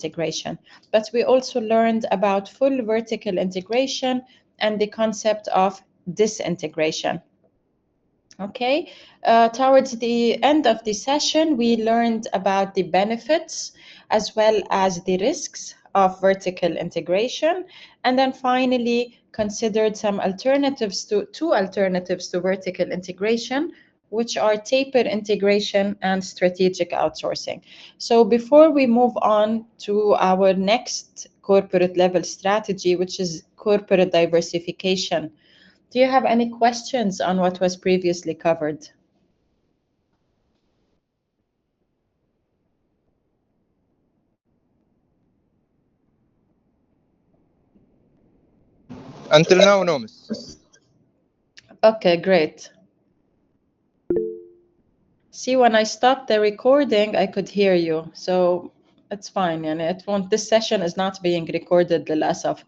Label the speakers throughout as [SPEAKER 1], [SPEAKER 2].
[SPEAKER 1] integration. But we also learned about full vertical integration and the concept of disintegration. Okay, towards the end of the session, we learned about the benefits as well as the risks of vertical integration, and then finally considered some alternatives to two alternatives to vertical integration, which are taper integration and strategic outsourcing. So before we move on to our next corporate level strategy, which is corporate diversification, do you have any questions on what was previously covered?
[SPEAKER 2] Until now, no, miss.
[SPEAKER 1] Okay, great. See, when I stopped the recording, I could hear you, so it's fine. And it won't. This session is not being recorded, للأسف.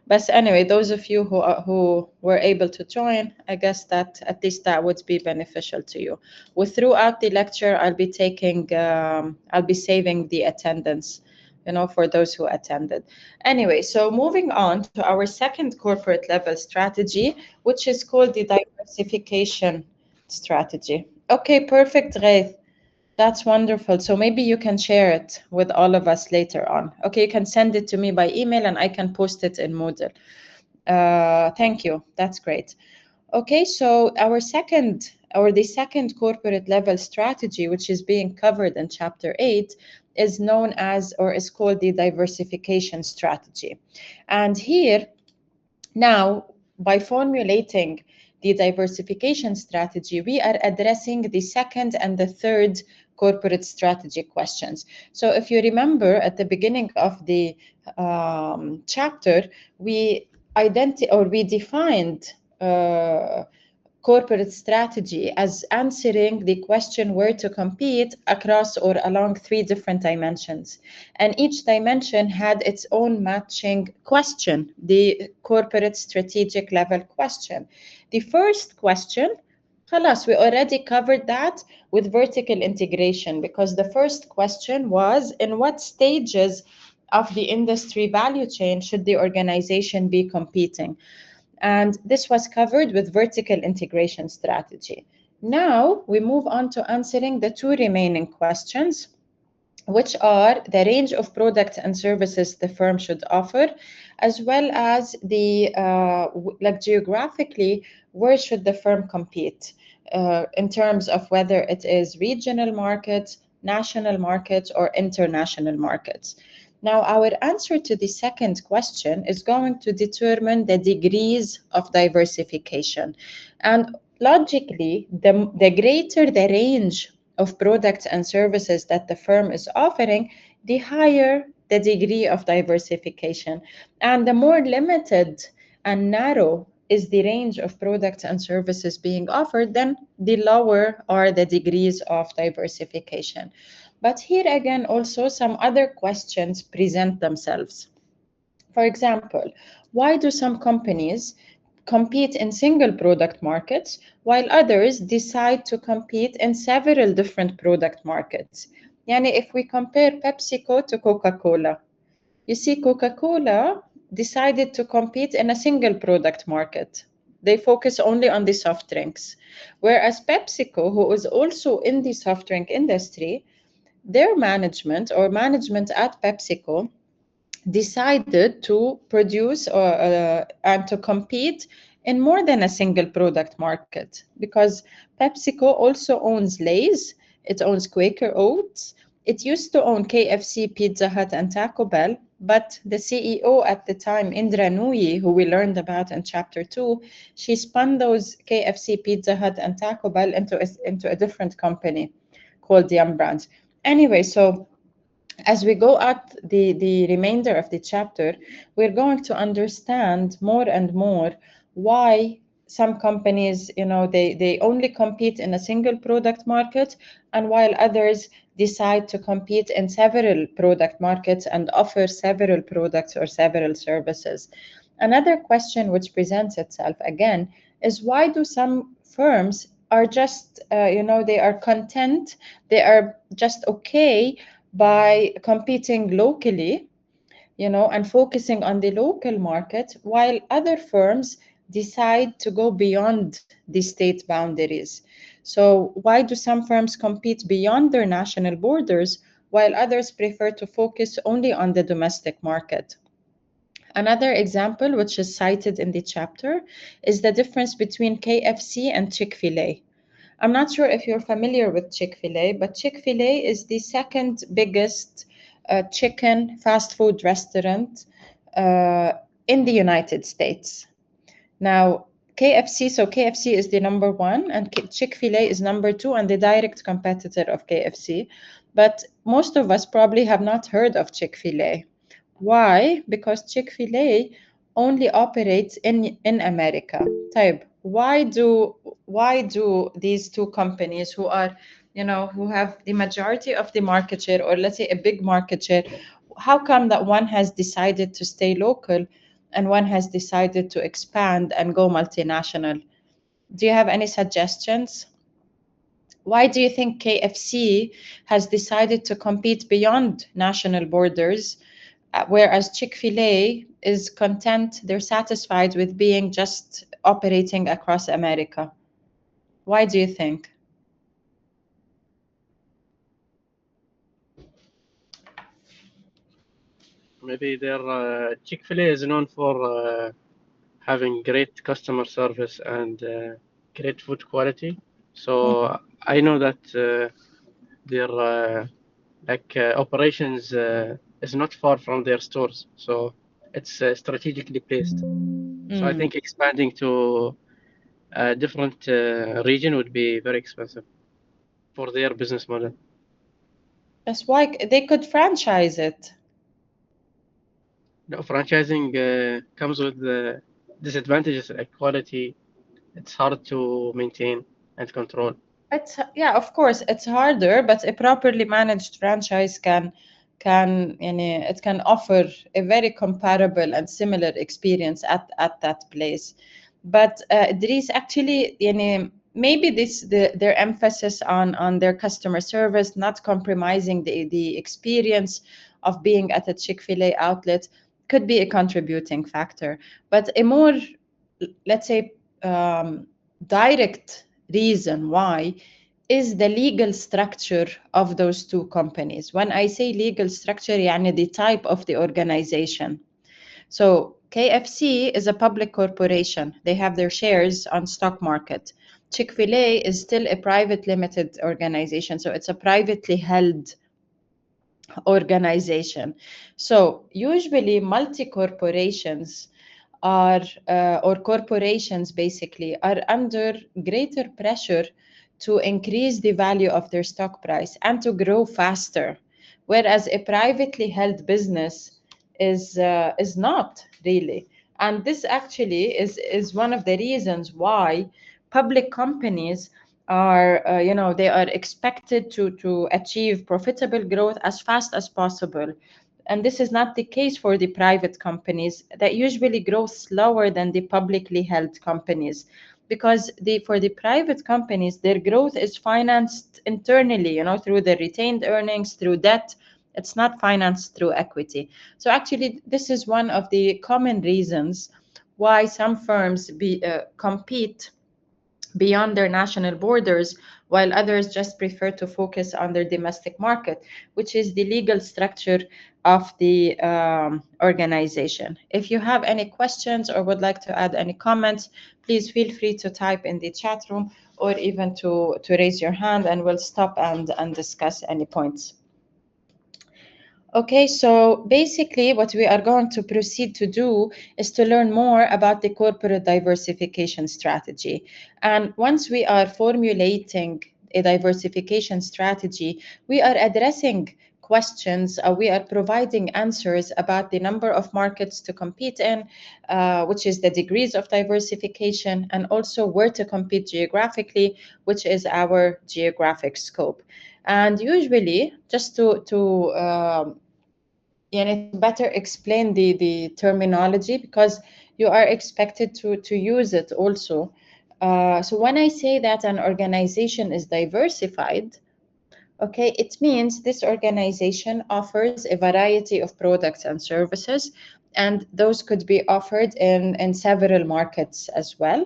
[SPEAKER 1] But anyway, those of you who were able to join, I guess that at least that would be beneficial to you. Throughout the lecture, I'll be saving the attendance, for those who attended. Anyway, so moving on to our second corporate level strategy, which is called the diversification strategy. Okay, perfect, Ghaith. That's wonderful. So maybe you can share it with all of us later on. Okay, you can send it to me by email and I can post it in Moodle. Thank you. That's great. Okay, so the second corporate level strategy, which is being covered in chapter 8, is known as, or is called, the diversification strategy. And here, now, by formulating the diversification strategy, we are addressing the second and the third corporate strategy questions. So if you remember at the beginning of the chapter, we defined corporate strategy as answering the question where to compete across or along three different dimensions. And each dimension had its own matching question, the corporate strategic level question. The first question, خلاص, we already covered that with vertical integration, because the first question was, in what stages of the industry value chain should the organization be competing? And this was covered with vertical integration strategy. Now we move on to answering the two remaining questions, which are the range of products and services the firm should offer, as well as the geographically, where should the firm compete in terms of whether it is regional markets, national markets, or international markets. Now, our answer to the second question is going to determine the degrees of diversification. And logically, the greater the range of products and services that the firm is offering, the higher the degree of diversification. And the more limited and narrow is the range of products and services being offered, then the lower are the degrees of diversification. But here again, also some other questions present themselves. For example, why do some companies compete in single product markets while others decide to compete in several different product markets? Yani if we compare PepsiCo to Coca-Cola, you see Coca-Cola decided to compete in a single product market. They focus only on the soft drinks. Whereas PepsiCo, who is also in the soft drink industry, their management at PepsiCo decided to produce and to compete in more than a single product market, because PepsiCo also owns Lay's, it owns Quaker Oats, it used to own KFC, Pizza Hut, and Taco Bell, but the CEO at the time, Indra Nooyi, who we learned about in chapter 2, she spun those KFC, Pizza Hut, and Taco Bell into a different company called Yum Brands. Anyway, so as we go at the remainder of the chapter, we're going to understand more and more why some companies, they only compete in a single product market, and while others decide to compete in several product markets and offer several products or several services. Another question which presents itself again is, why do some firms are just, they are content, they are just okay by competing locally, and focusing on the local market, while other firms decide to go beyond the state boundaries. So, why do some firms compete beyond their national borders, while others prefer to focus only on the domestic market? Another example, which is cited in the chapter, is the difference between KFC and Chick-fil-A. I'm not sure if you're familiar with Chick-fil-A, but Chick-fil-A is the second biggest chicken fast food restaurant uh, in the United States. Now, KFC is the number one, and Chick-fil-A is number two, and the direct competitor of KFC. But most of us probably have not heard of Chick-fil-A. Why? Because Chick-fil-A only operates in America. Type. Why do these two companies who have the majority of the market share, or let's say a big market share, how come that one has decided to stay local and one has decided to expand and go multinational? Do you have any suggestions? Why do you think KFC has decided to compete beyond national borders, whereas Chick-fil-A is content, they're satisfied with being just operating across America? Why do you think?
[SPEAKER 3] Maybe their Chick-fil-A is known for having great customer service and great food quality. So I know that their operations is not far from their stores, so it's strategically placed. So I think expanding to a different region would be very expensive for their business model.
[SPEAKER 1] That's why they could franchise it.
[SPEAKER 3] No, franchising comes with disadvantages like quality. It's hard to maintain and control.
[SPEAKER 1] Yeah, of course, it's harder, but a properly managed franchise it can offer a very comparable and similar experience at that place. But Idris, actually, maybe their emphasis on their customer service, not compromising the experience of being at a Chick-fil-A outlet, could be a contributing factor. But a more, let's say, direct reason why is the legal structure of those two companies. When I say legal structure, يعني the type of the organization. So KFC is a public corporation. They have their shares on stock market. Chick-fil-A is still a private limited organization. So it's a privately held organization. So usually multi-corporations or corporations basically are under greater pressure to increase the value of their stock price and to grow faster, whereas a privately held business is not really. And this actually is one of the reasons why public companies are they are expected to achieve profitable growth as fast as possible. And this is not the case for the private companies that usually grow slower than the publicly held companies, because for the private companies, their growth is financed internally, through the retained earnings, through debt. It's not financed through equity. So actually, this is one of the common reasons why some firms compete beyond their national borders, while others just prefer to focus on their domestic market, which is the legal structure of the organization. If you have any questions or would like to add any comments, please feel free to type in the chat room or even to raise your hand, and we'll stop and discuss any points. Okay, so basically what we are going to proceed to do is to learn more about the corporate diversification strategy. And once we are formulating a diversification strategy, we are addressing questions, we are providing answers about the number of markets to compete in, which is the degrees of diversification, and also where to compete geographically, which is our geographic scope. And usually, just to better explain the terminology, because you are expected to use it also. So when I say that an organization is diversified, Okay, it means this organization offers a variety of products and services, and those could be offered in several markets as well.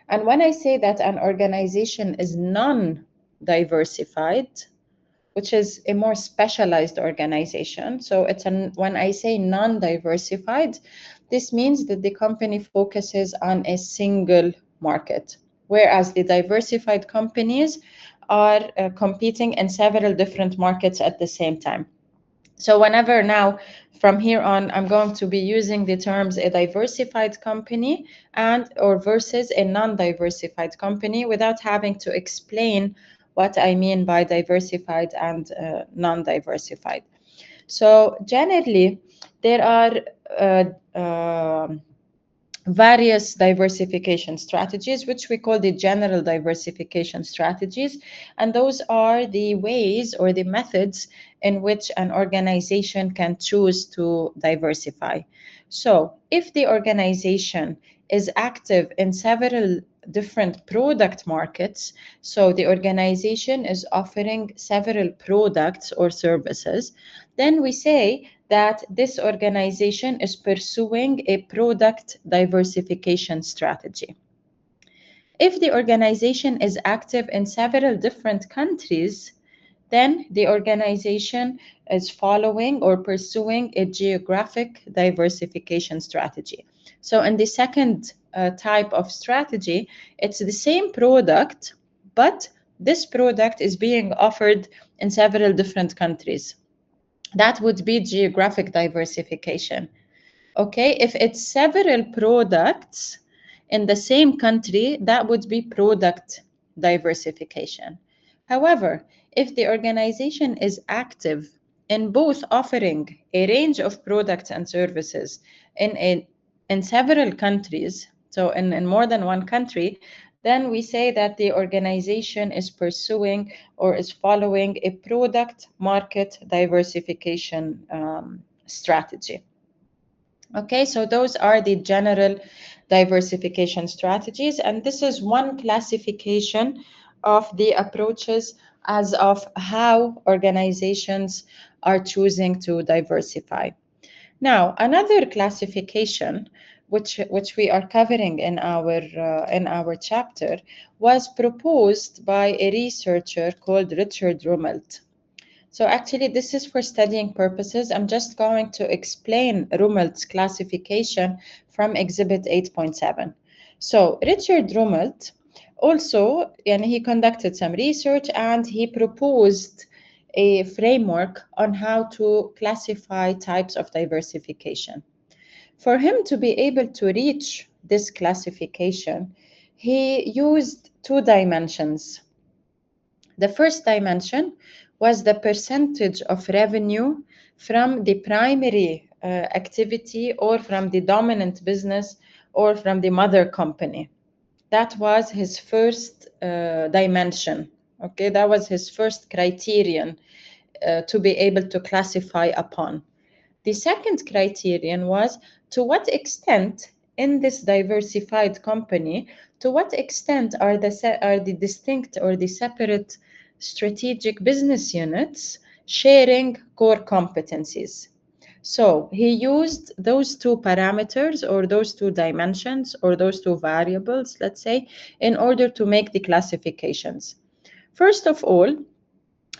[SPEAKER 1] And when I say that an organization is non-diversified, which is a more specialized organization, so when I say non-diversified, this means that the company focuses on a single market, whereas the diversified companies are competing in several different markets at the same time. So whenever now, from here on, I'm going to be using the terms a diversified company or versus a non-diversified company without having to explain what I mean by diversified and non-diversified. So generally, there are various diversification strategies, which we call the general diversification strategies. And those are the ways or the methods in which an organization can choose to diversify. So if the organization is active in several different product markets, so the organization is offering several products or services, then we say that this organization is pursuing a product diversification strategy. If the organization is active in several different countries, then the organization is following or pursuing a geographic diversification strategy. So in the second type of strategy, it's the same product, but this product is being offered in several different countries. That would be geographic diversification. Okay, if it's several products in the same country, that would be product diversification. However, if the organization is active in both offering a range of products and services in several countries, so in more than one country, then we say that the organization is pursuing or is following a product market diversification strategy. Okay, so those are the general diversification strategies, and this is one classification of the approaches as of how organizations are choosing to diversify. Now, another classification, which we are covering in our chapter, was proposed by a researcher called Richard Rumelt. So actually, this is for studying purposes. I'm just going to explain Rumelt's classification from Exhibit 8.7. So Richard Rumelt also, and he conducted some research and he proposed a framework on how to classify types of diversification. For him to be able to reach this classification, he used two dimensions. The first dimension was the percentage of revenue from the primary activity or from the dominant business or from the mother company. That was his first dimension. Okay, that was his first criterion to be able to classify upon. The second criterion was to what extent in this diversified company, to what extent are the distinct or the separate strategic business units sharing core competencies. So he used those two parameters or those two dimensions or those two variables, let's say, in order to make the classifications. First of all,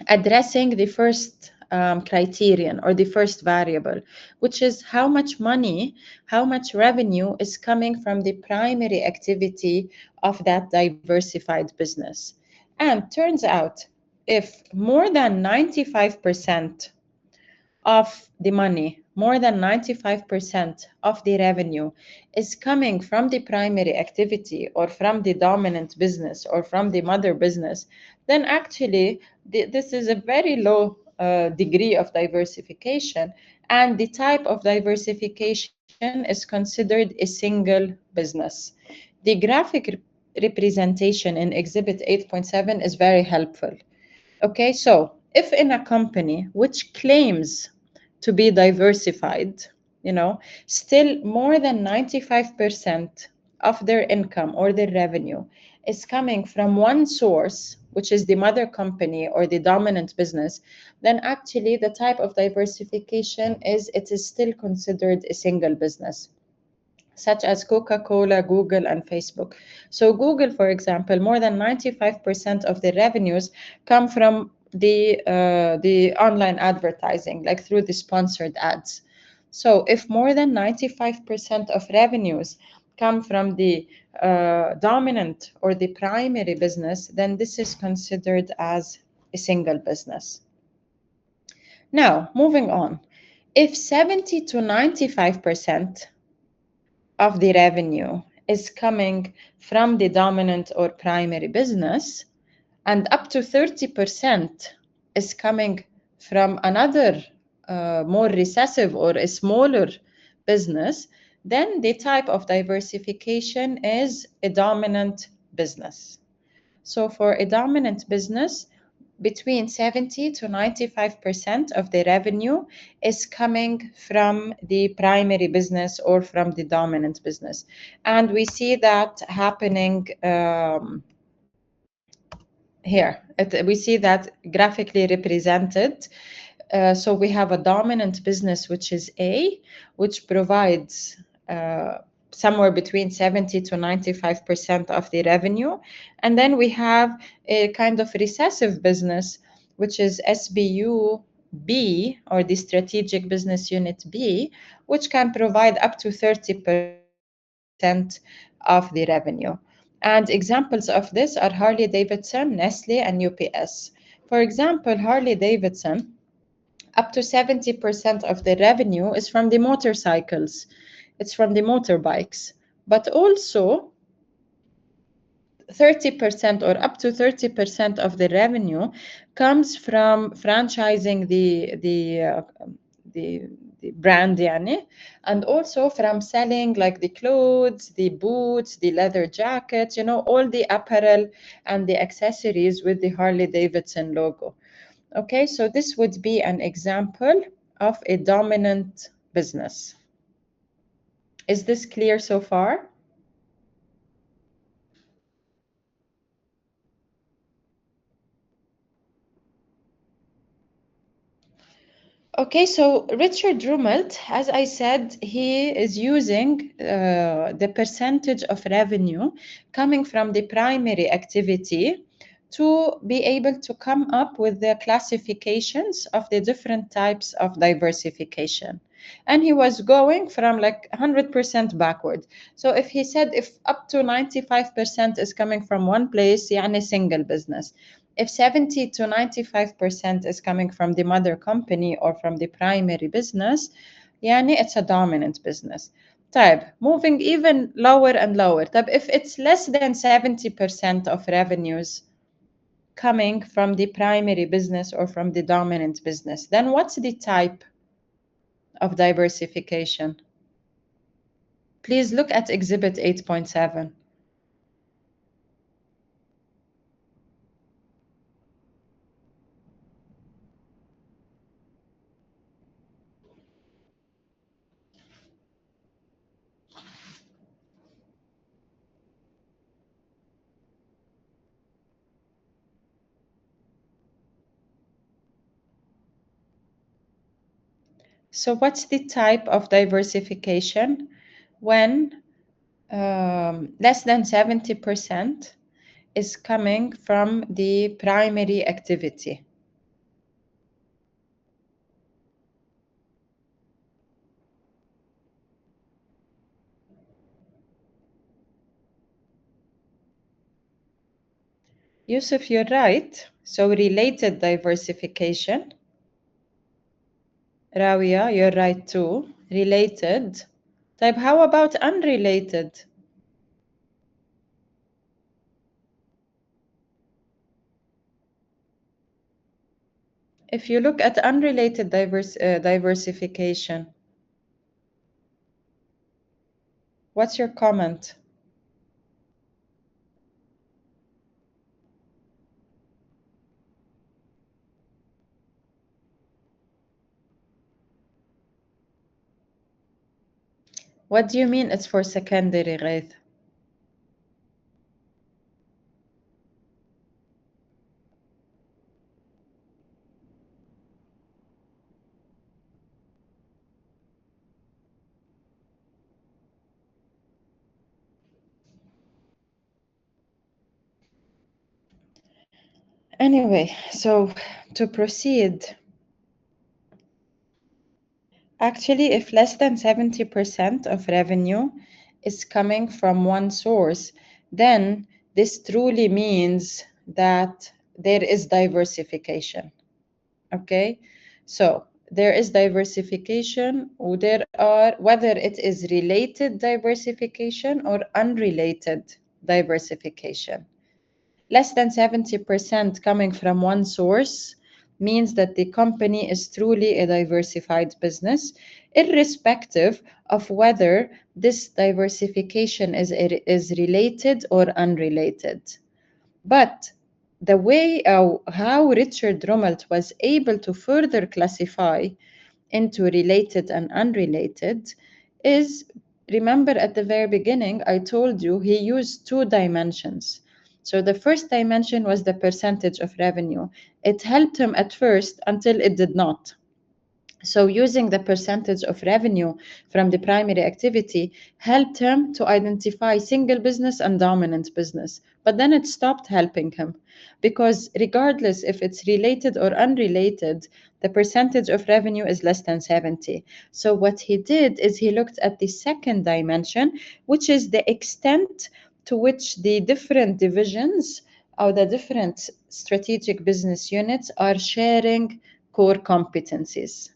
[SPEAKER 1] addressing the first criterion or the first variable, which is how much money, how much revenue is coming from the primary activity of that diversified business. And turns out, if more than 95% of the money, more than 95% of the revenue is coming from the primary activity or from the dominant business or from the mother business, then actually this is a very low degree of diversification, and the type of diversification is considered a single business. The graphic representation in Exhibit 8.7 is very helpful. Okay, so if in a company which claims to be diversified, still more than 95% of their income or their revenue is coming from one source, which is the mother company or the dominant business, then actually the type of diversification it is still considered a single business, such as Coca-Cola, Google, and Facebook. So Google, for example, more than 95% of the revenues come from the online advertising, like through the sponsored ads. So if more than 95% of revenues come from the dominant or the primary business, then this is considered as a single business. Now, moving on. If 70 to 95% of the revenue is coming from the dominant or primary business, and up to 30% is coming from another more recessive or a smaller business, then the type of diversification is a dominant business. So for a dominant business, between 70 to 95% of the revenue is coming from the primary business or from the dominant business. And we see that happening here. We see that graphically represented. So we have a dominant business, which is A, which provides somewhere between 70 to 95% of the revenue. And then we have a kind of recessive business, which is SBU B, or the strategic business unit B, which can provide up to 30% of the revenue. And examples of this are Harley-Davidson, Nestle, and UPS. For example, Harley-Davidson, up to 70% of the revenue is from the motorcycles. It's from the motorbikes. But also 30% or up to 30% of the revenue comes from franchising the brand يعني, and also from selling like the clothes, the boots, the leather jackets, all the apparel and the accessories with the Harley-Davidson logo. Okay, so this would be an example of a dominant business. Is this clear so far? Okay, so Richard Rumelt, as I said, he is using the percentage of revenue coming from the primary activity to be able to come up with the classifications of the different types of diversification. And he was going from like 100% backward. So if he said if up to 95% is coming from one place, يعني single business. If 70 to 95% is coming from the mother company or from the primary business, يعني it's a dominant business. طيب, moving even lower and lower. طيب, if it's less than 70% of revenues coming from the primary business or from the dominant business, then what's the type of diversification? Please look at Exhibit 8.7. So what's the type of diversification when less than 70% is coming from the primary activity? Yusuf, you're right. So related diversification. Rawia, you're right too. Related. Type, how about unrelated? If you look at unrelated diversification, what's your comment? What do you mean it's for secondary, Ghaith? Anyway, so to proceed, actually, if less than 70% of revenue is coming from one source, then this truly means that there is diversification. Okay, so there is diversification, or there are, whether it is related diversification or unrelated diversification. Less than 70% coming from one source means that the company is truly a diversified business, irrespective of whether this diversification is related or unrelated. But the way how Richard Rummelt was able to further classify into related and unrelated is, remember at the very beginning, I told you he used 2 dimensions. So the first dimension was the percentage of revenue. It helped him at first until it did not. So using the percentage of revenue from the primary activity helped him to identify single business and dominant business. But then it stopped helping him because regardless if it's related or unrelated, the percentage of revenue is less than 70. So what he did is he looked at the second dimension, which is the extent to which the different divisions or the different strategic business units are sharing core competencies.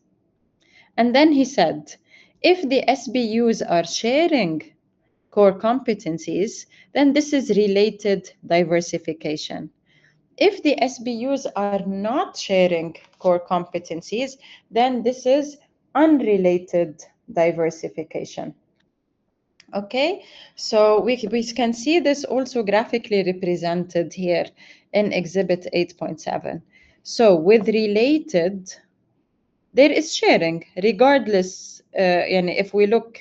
[SPEAKER 1] And then he said, if the SBUs are sharing core competencies, then this is related diversification. If the SBUs are not sharing core competencies, then this is unrelated diversification. Okay, so we can see this also graphically represented here in Exhibit 8.7. So with related, there is sharing, regardless, and if we look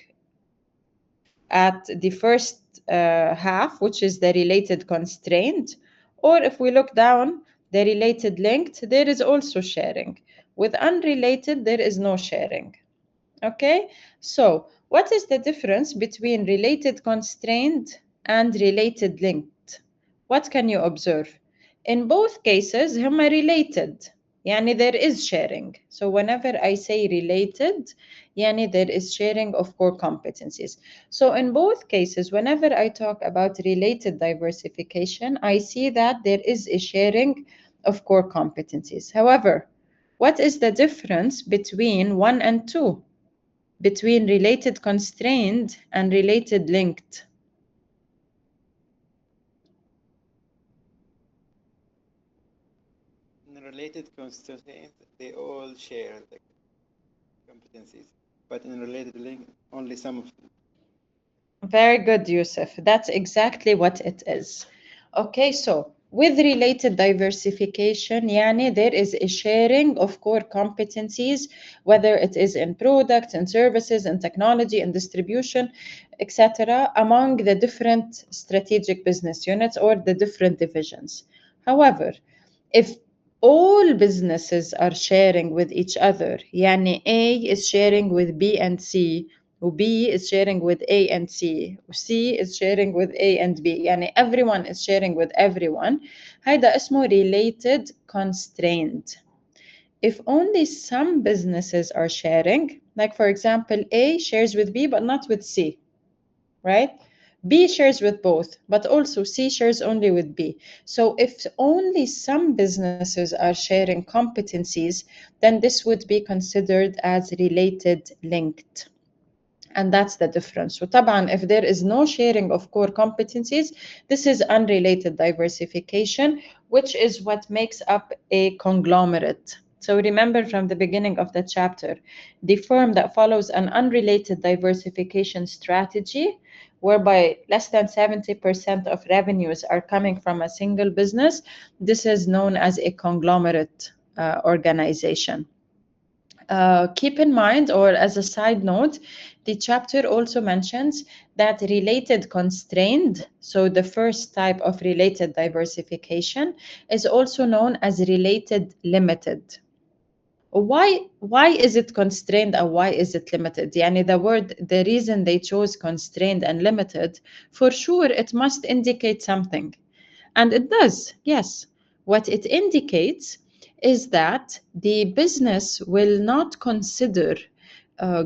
[SPEAKER 1] at the first half, which is the related constraint, or if we look down, the related linked, there is also sharing. With unrelated, there is no sharing. Okay, so what is the difference between related constraint and related linked? What can you observe? In both cases, هما related. يعني there is sharing. So whenever I say related, يعني there is sharing of core competencies. So in both cases, whenever I talk about related diversification, I see that there is a sharing of core competencies. However, what is the difference between 1 and 2? Between related constrained and related linked?
[SPEAKER 4] In related constraint, they all share the competencies, but in related link, only some of them.
[SPEAKER 1] Very good, Yusuf. That's exactly what it is. Okay, so with related diversification, يعني there is a sharing of core competencies, whether it is in products and services and technology and distribution, etc., among the different strategic business units or the different divisions. However, if all businesses are sharing with each other, يعني A is sharing with B and C, B is sharing with A and C, C is sharing with A and B, يعني everyone is sharing with everyone, هيدا اسمه related constraint. If only some businesses are sharing, like for example, A shares with B but not with C, right? B shares with both, but also C shares only with B. So if only some businesses are sharing competencies, then this would be considered as related linked. And that's the difference. So طبعا, if there is no sharing of core competencies, this is unrelated diversification, which is what makes up a conglomerate. So remember from the beginning of the chapter, the firm that follows an unrelated diversification strategy, whereby less than 70% of revenues are coming from a single business, this is known as a conglomerate organization. Keep in mind, or as a side note, the chapter also mentions that related constrained, so the first type of related diversification, is also known as related limited. Why is it constrained and why is it limited? يعني the reason they chose constrained and limited, for sure it must indicate something. And it does, yes. What it indicates is that the business will not consider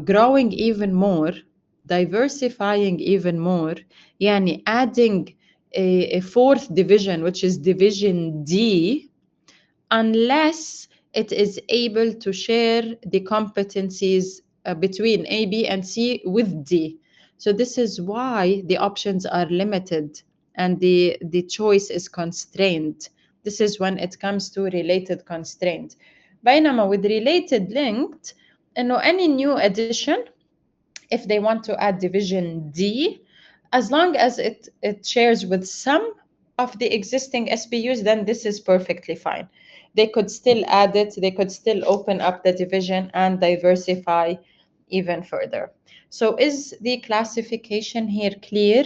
[SPEAKER 1] growing even more, diversifying even more, yani adding a fourth division, which is division D, unless it is able to share the competencies between A, B, and C with D. So this is why the options are limited and the choice is constrained. This is when it comes to related constraint. بينما with related linked, any new addition, if they want to add division D, as long as it shares with some of the existing SBUs, then this is perfectly fine. They could still add it, they could still open up the division and diversify even further. So is the classification here clear?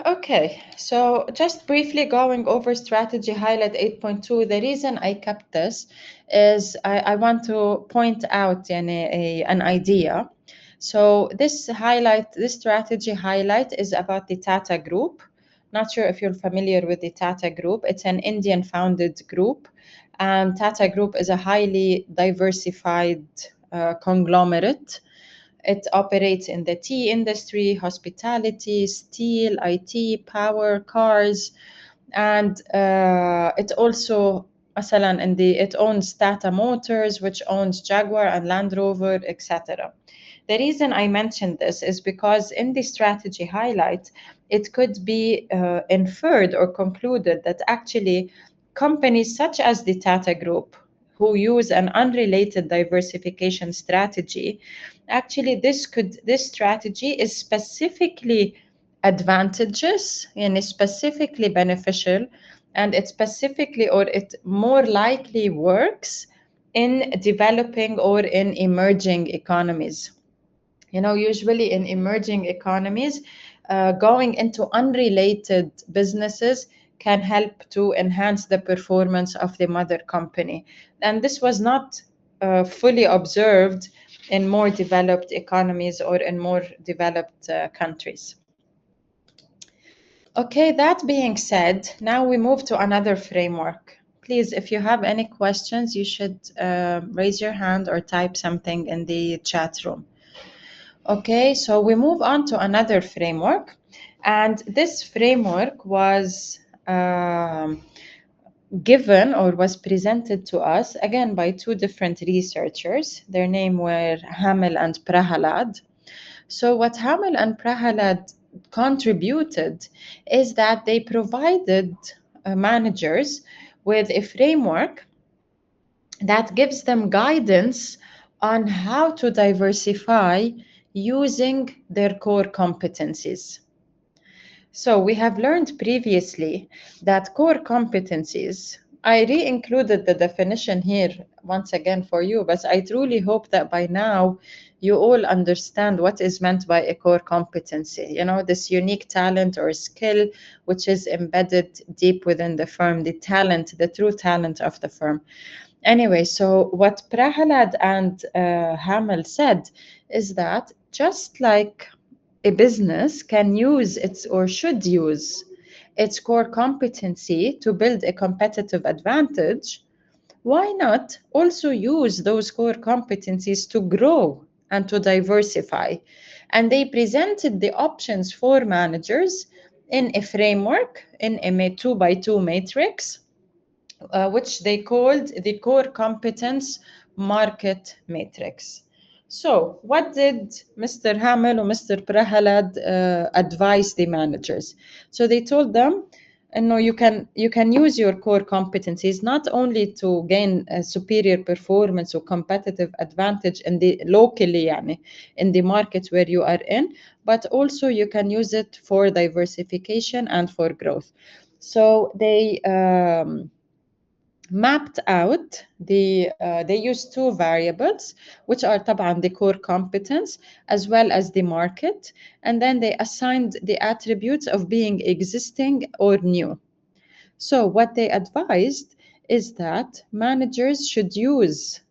[SPEAKER 1] Okay, so just briefly going over strategy highlight 8.2, the reason I kept this is I want to point out an idea. So this strategy highlight is about the Tata Group. Not sure if you're familiar with the Tata Group. It's an Indian founded group. And Tata Group is a highly diversified conglomerate. It operates in the tea industry, hospitality, steel, IT, power, cars, and it also, it owns Tata Motors, which owns Jaguar and Land Rover, etc. The reason I mentioned this is because in the strategy highlight, it could be inferred or concluded that actually companies such as the Tata Group, who use an unrelated diversification strategy, actually this strategy is specifically advantageous and is specifically beneficial, and it specifically, or it more likely works in developing or in emerging economies. Usually in emerging economies, going into unrelated businesses can help to enhance the performance of the mother company. And this was not fully observed in more developed economies or in more developed countries. Okay, that being said, now we move to another framework. Please, if you have any questions, you should raise your hand or type something in the chat room. Okay, so we move on to another framework, and this framework was given or was presented to us again by two different researchers. Their name were Hamel and Prahalad. So what Hamel and Prahalad contributed is that they provided managers with a framework that gives them guidance on how to diversify using their core competencies. So we have learned previously that core competencies, I re-included the definition here once again for you, but I truly hope that by now you all understand what is meant by a core competency. This unique talent or skill which is embedded deep within the firm, the talent, the true talent of the firm. Anyway, so what Prahalad and Hamel said is that just like a business can use its or should use its core competency to build a competitive advantage, why not also use those core competencies to grow and to diversify? And they presented the options for managers in a framework, in a 2x2 matrix, which they called the core competence market matrix. So what did Mr. Hamel or Mr. Prahalad advise the managers? So they told them, you can use your core competencies not only to gain a superior performance or competitive advantage in the locally, in the market where you are in, but also you can use it for diversification and for growth. So they mapped out they used two variables, which are طبعا the core competence as well as the market, and then they assigned the attributes of being existing or new. So what they advised is that managers should use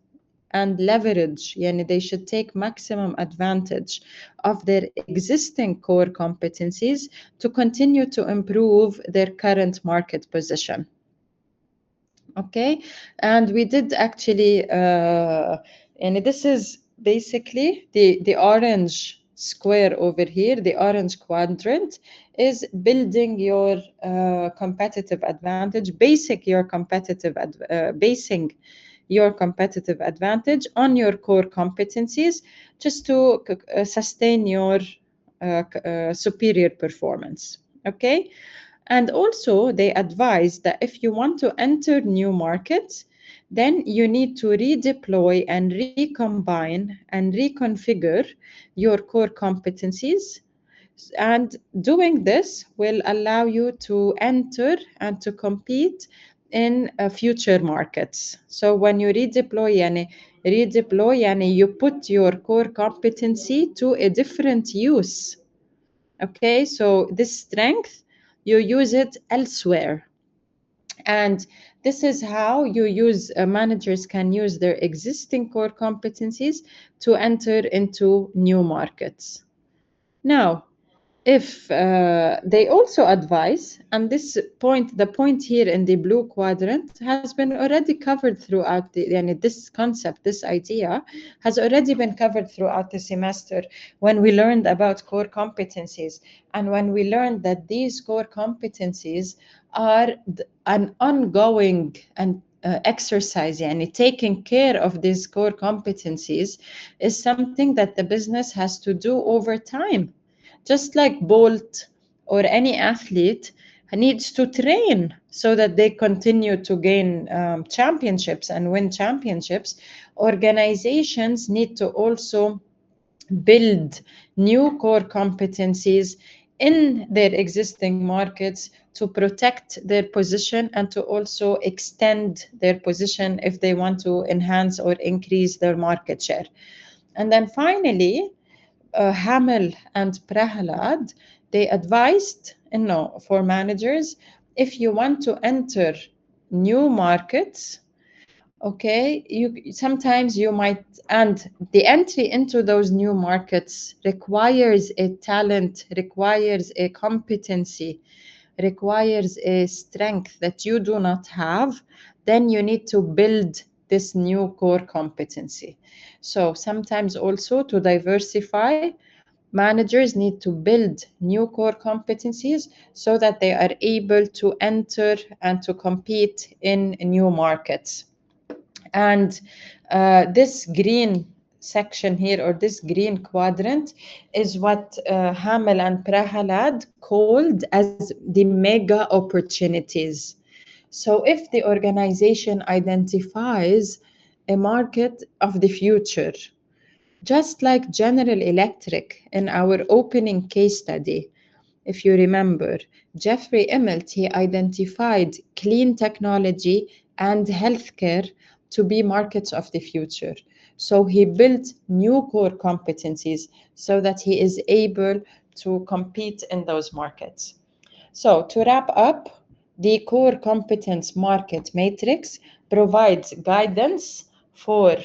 [SPEAKER 1] and leverage, they should take maximum advantage of their existing core competencies to continue to improve their current market position. Okay, and we did actually, and this is basically the orange square over here, the orange quadrant is building your competitive advantage, basing your competitive advantage on your core competencies, just to sustain your superior performance. Okay. And also, they advise that if you want to enter new markets, then you need to redeploy and recombine and reconfigure your core competencies. And doing this will allow you to enter and to compete in future markets. So when you redeploy, you put your core competency to a different use. Okay, so this strength, you use it elsewhere. And this is how managers can use their existing core competencies to enter into new markets. Now, if they also advise, and the point here in the blue quadrant has been already covered throughout this concept, this idea has already been covered throughout the semester when we learned about core competencies, and when we learned that these core competencies are an ongoing and exercise, taking care of these core competencies is something that the business has to do over time. Just like Bolt or any athlete needs to train so that they continue to gain championships and win championships, organizations need to also build new core competencies in their existing markets to protect their position and to also extend their position if they want to enhance or increase their market share. And then finally, Hamel and Prahalad, they advised, for managers, if you want to enter new markets, okay, sometimes you might, and the entry into those new markets requires a talent, requires a competency, requires a strength that you do not have, then you need to build this new core competency. So sometimes also to diversify, managers need to build new core competencies so that they are able to enter and to compete in new markets. And this green section here, or this green quadrant, is what Hamel and Prahalad called as the mega opportunities. So if the organization identifies a market of the future, just like General Electric in our opening case study, if you remember, Jeffrey Immelt, he identified clean technology and healthcare to be markets of the future. So he built new core competencies so that he is able to compete in those markets. So to wrap up, the core competence market matrix provides guidance for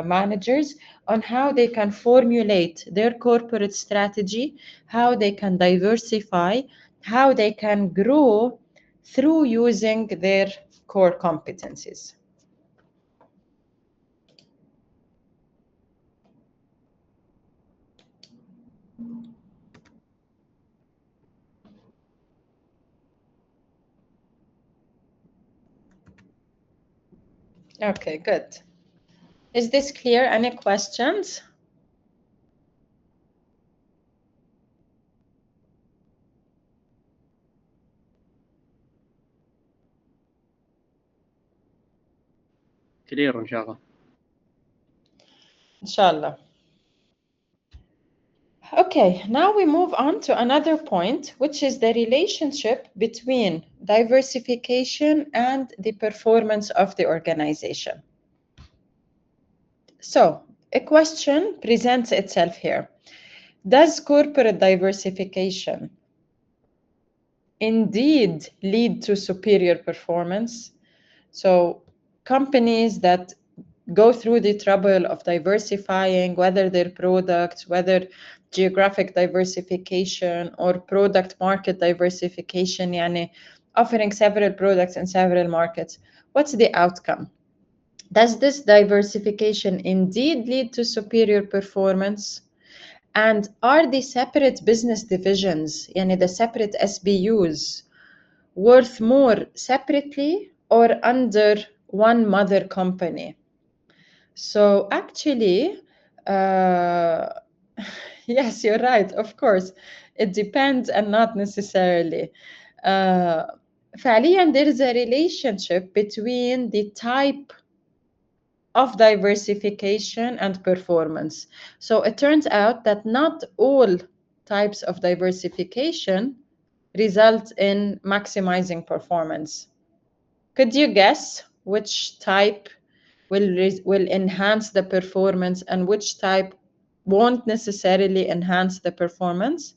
[SPEAKER 1] managers on how they can formulate their corporate strategy, how they can diversify, how they can grow through using their core competencies. Okay, good. Is this clear? Any questions?
[SPEAKER 3] Clear, inshallah.
[SPEAKER 1] Inshallah. Okay, now we move on to another point, which is the relationship between diversification and the performance of the organization. So, a question presents itself here. Does corporate diversification indeed lead to superior performance? So, companies that go through the trouble of diversifying, whether their products, whether geographic diversification or product market diversification, يعني offering several products in several markets. What's the outcome? Does this diversification indeed lead to superior performance? And are the separate business divisions, يعني the separate SBUs, worth more separately or under one mother company? So actually, yes, you're right, of course. It depends and not necessarily. فعليا, there is a relationship between the type of diversification and performance. So it turns out that not all types of diversification result in maximizing performance. Could you guess which type will enhance the performance and which type won't necessarily enhance the performance?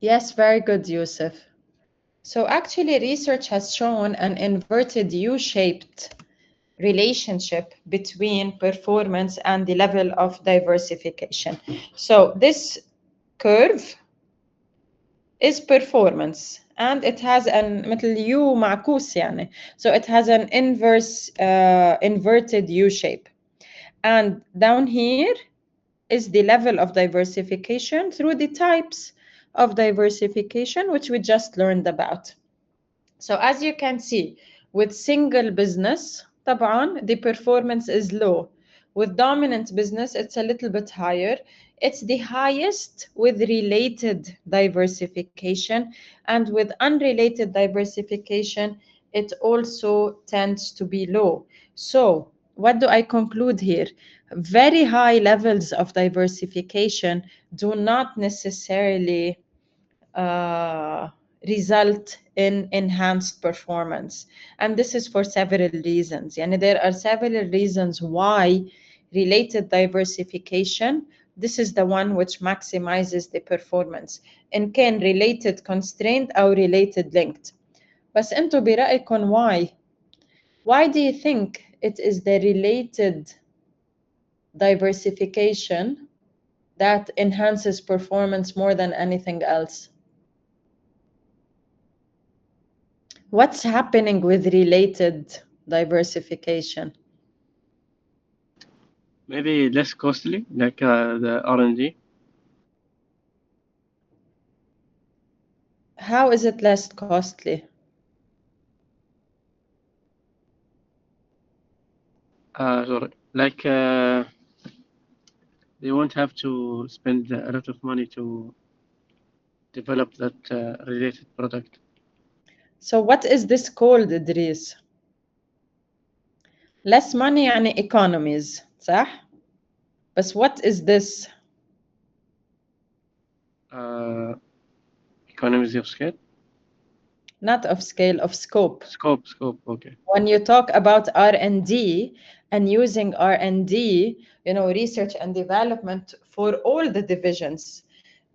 [SPEAKER 1] Yes, very good, Yusuf. So actually, research has shown an inverted U-shaped relationship between performance and the level of diversification. So this curve is performance, and it has an مثل U معكوس يعني. So it has an inverted U shape. And down here is the level of diversification through the types of diversification, which we just learned about. So as you can see, with single business, طبعا, the performance is low. With dominant business, it's a little bit higher. It's the highest with related diversification, and with unrelated diversification, it also tends to be low. So what do I conclude here? Very high levels of diversification do not necessarily result in enhanced performance. And this is for several reasons. And there are several reasons why related diversification, this is the one which maximizes the performance. إن كان related constrained أو related linked. بس أنتوا برأيكم why? Why do you think it is the related diversification that enhances performance more than anything else? What's happening with related diversification?
[SPEAKER 3] Maybe less costly, like the R&D.
[SPEAKER 1] How is it less costly?
[SPEAKER 3] Sorry, like they won't have to spend a lot of money to develop that related product.
[SPEAKER 1] So what is this called, Idris? Less money يعني economies, صح? But what is this?
[SPEAKER 3] Economies of scale?
[SPEAKER 1] Not of scale, of scope.
[SPEAKER 3] Scope, okay.
[SPEAKER 1] When you talk about R&D and using R&D, research and development for all the divisions,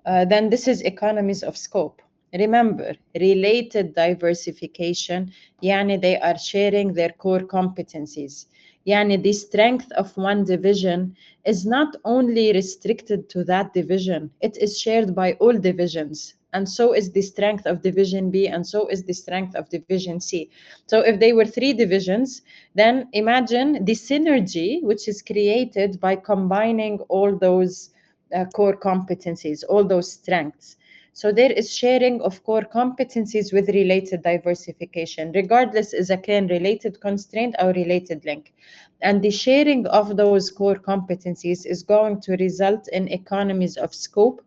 [SPEAKER 1] then this is economies of scope. Remember, related diversification, يعني they are sharing their core competencies. يعني the strength of one division is not only restricted to that division, it is shared by all divisions. And so is the strength of division B, and so is the strength of division C. So if they were 3 divisions, then imagine the synergy which is created by combining all those core competencies, all those strengths. So there is sharing of core competencies with related diversification, regardless is a related constraint or related link. And the sharing of those core competencies is going to result in economies of scope,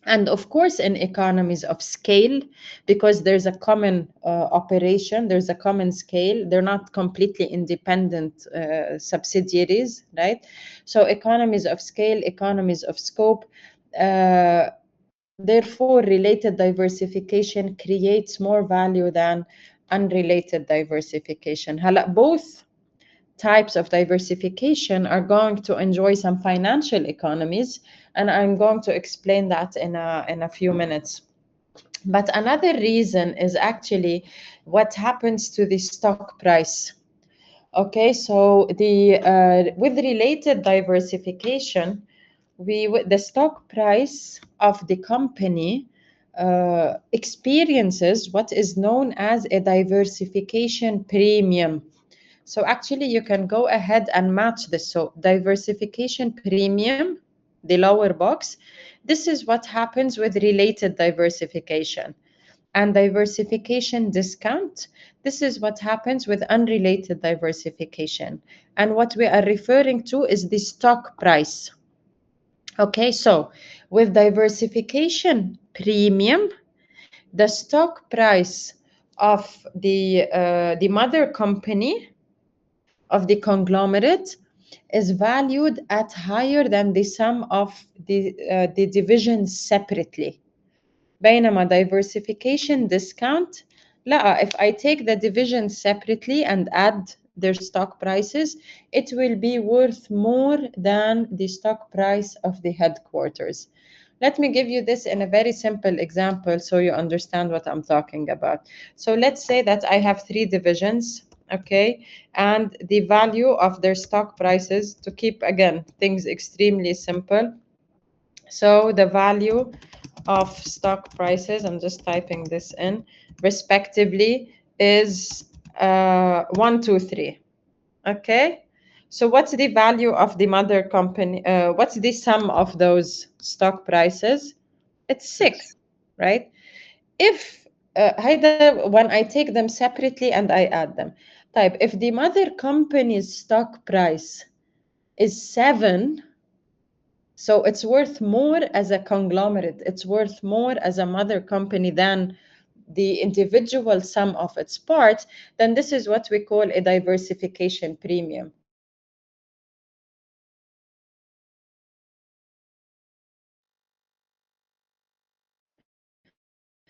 [SPEAKER 1] and of course in economies of scale, because there's a common operation, there's a common scale. They're not completely independent subsidiaries, right? So economies of scale, economies of scope. Therefore, related diversification creates more value than unrelated diversification. هلا both types of diversification are going to enjoy some financial economies, and I'm going to explain that in a few minutes. But another reason is actually what happens to the stock price. Okay, so with related diversification, the stock price of the company experiences what is known as a diversification premium. So actually you can go ahead and match this. So diversification premium, the lower box, this is what happens with related diversification. And diversification discount, this is what happens with unrelated diversification. And what we are referring to is the stock price. Okay, so with diversification premium, the stock price of the mother company of the conglomerate is valued at higher than the sum of the divisions separately. بينما diversification discount, لا, if I take the divisions separately and add their stock prices, it will be worth more than the stock price of the headquarters. Let me give you this in a very simple example so you understand what I'm talking about. So let's say that I have 3 divisions, okay, and the value of their stock prices, to keep again things extremely simple. So the value of stock prices, I'm just typing this in, respectively is 1, 2, 3. Okay, so what's the value of the mother company? What's the sum of those stock prices? It's 6, right? If when I take them separately and I add them, type if the mother company's stock price is 7, so it's worth more as a conglomerate, it's worth more as a mother company than the individual sum of its parts, then this is what we call a diversification premium.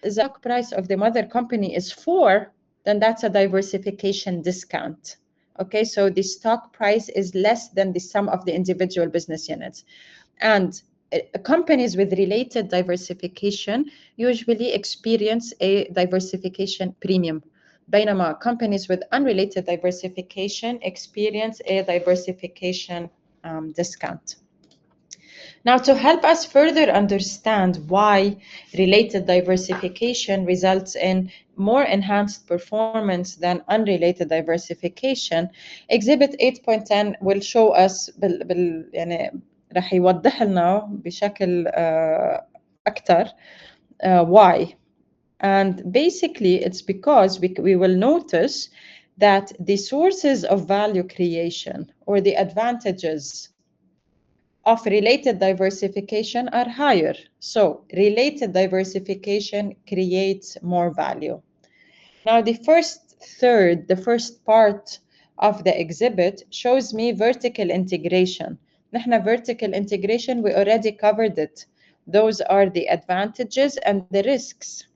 [SPEAKER 1] The stock price of the mother company is 4, then that's a diversification discount. Okay, so the stock price is less than the sum of the individual business units. And companies with related diversification usually experience a diversification premium. بينما companies with unrelated diversification experience a diversification discount. Now, to help us further understand why related diversification results in more enhanced performance than unrelated diversification, Exhibit 8.10 will show us يعني رح يوضح لنا بشكل أكثر why. And basically, it's because we will notice that the sources of value creation or the advantages of related diversification are higher. So related diversification creates more value. Now the first part of the exhibit shows me vertical integration. نحن vertical integration, we already covered it. Those are the advantages and the risks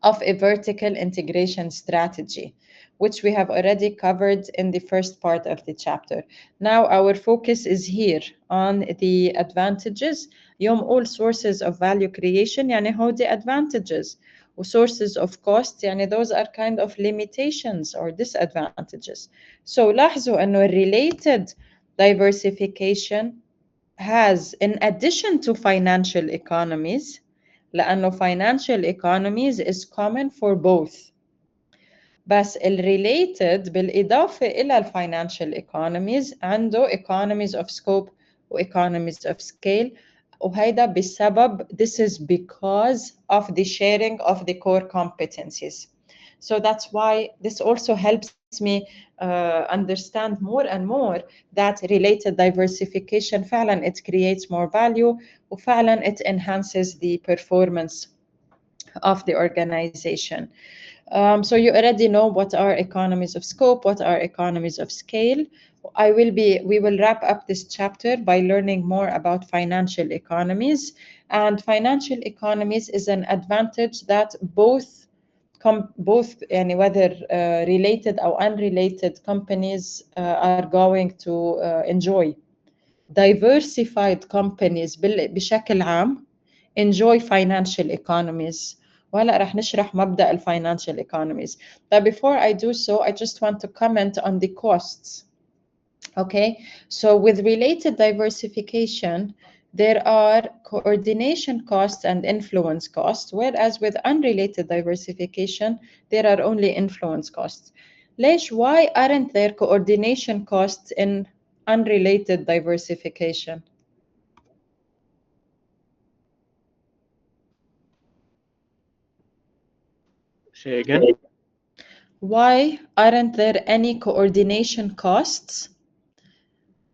[SPEAKER 1] of a vertical integration strategy, which we have already covered in the first part of the chapter. Now our focus is here on the advantages. يوم all sources of value creation يعني هو the advantages. Sources of cost يعني those are kind of limitations or disadvantages. So لاحظوا أنه related diversification has, in addition to financial economies, لأنه financial economies is common for both. بس related بالإضافة إلى financial economies عنده economies of scope و economies of scale, وهيدا بسبب, this is because of the sharing of the core competencies. So that's why this also helps me understand more and more that related diversification فعلا it creates more value وفعلا it enhances the performance of the organization. So you already know what are economies of scope, what are economies of scale. We will wrap up this chapter by learning more about financial economies. And financial economies is an advantage that both both يعني whether related or unrelated companies are going to enjoy. Diversified companies بشكل عام enjoy financial economies. وهلا رح نشرح مبدأ financial economies. But before I do so, I just want to comment on the costs. Okay, so with related diversification, there are coordination costs and influence costs, whereas with unrelated diversification, there are only influence costs. ليش? Why aren't there coordination costs in unrelated diversification?
[SPEAKER 3] Say again.
[SPEAKER 1] Why aren't there any coordination costs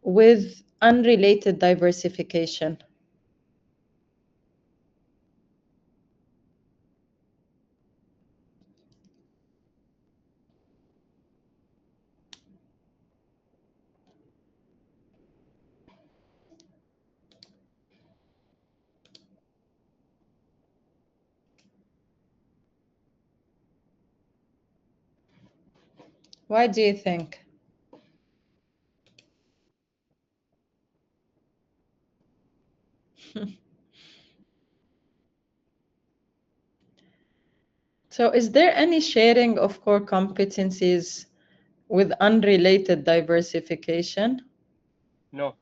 [SPEAKER 1] with unrelated diversification? Why do you think? So is there any sharing of core competencies with unrelated diversification?
[SPEAKER 3] No.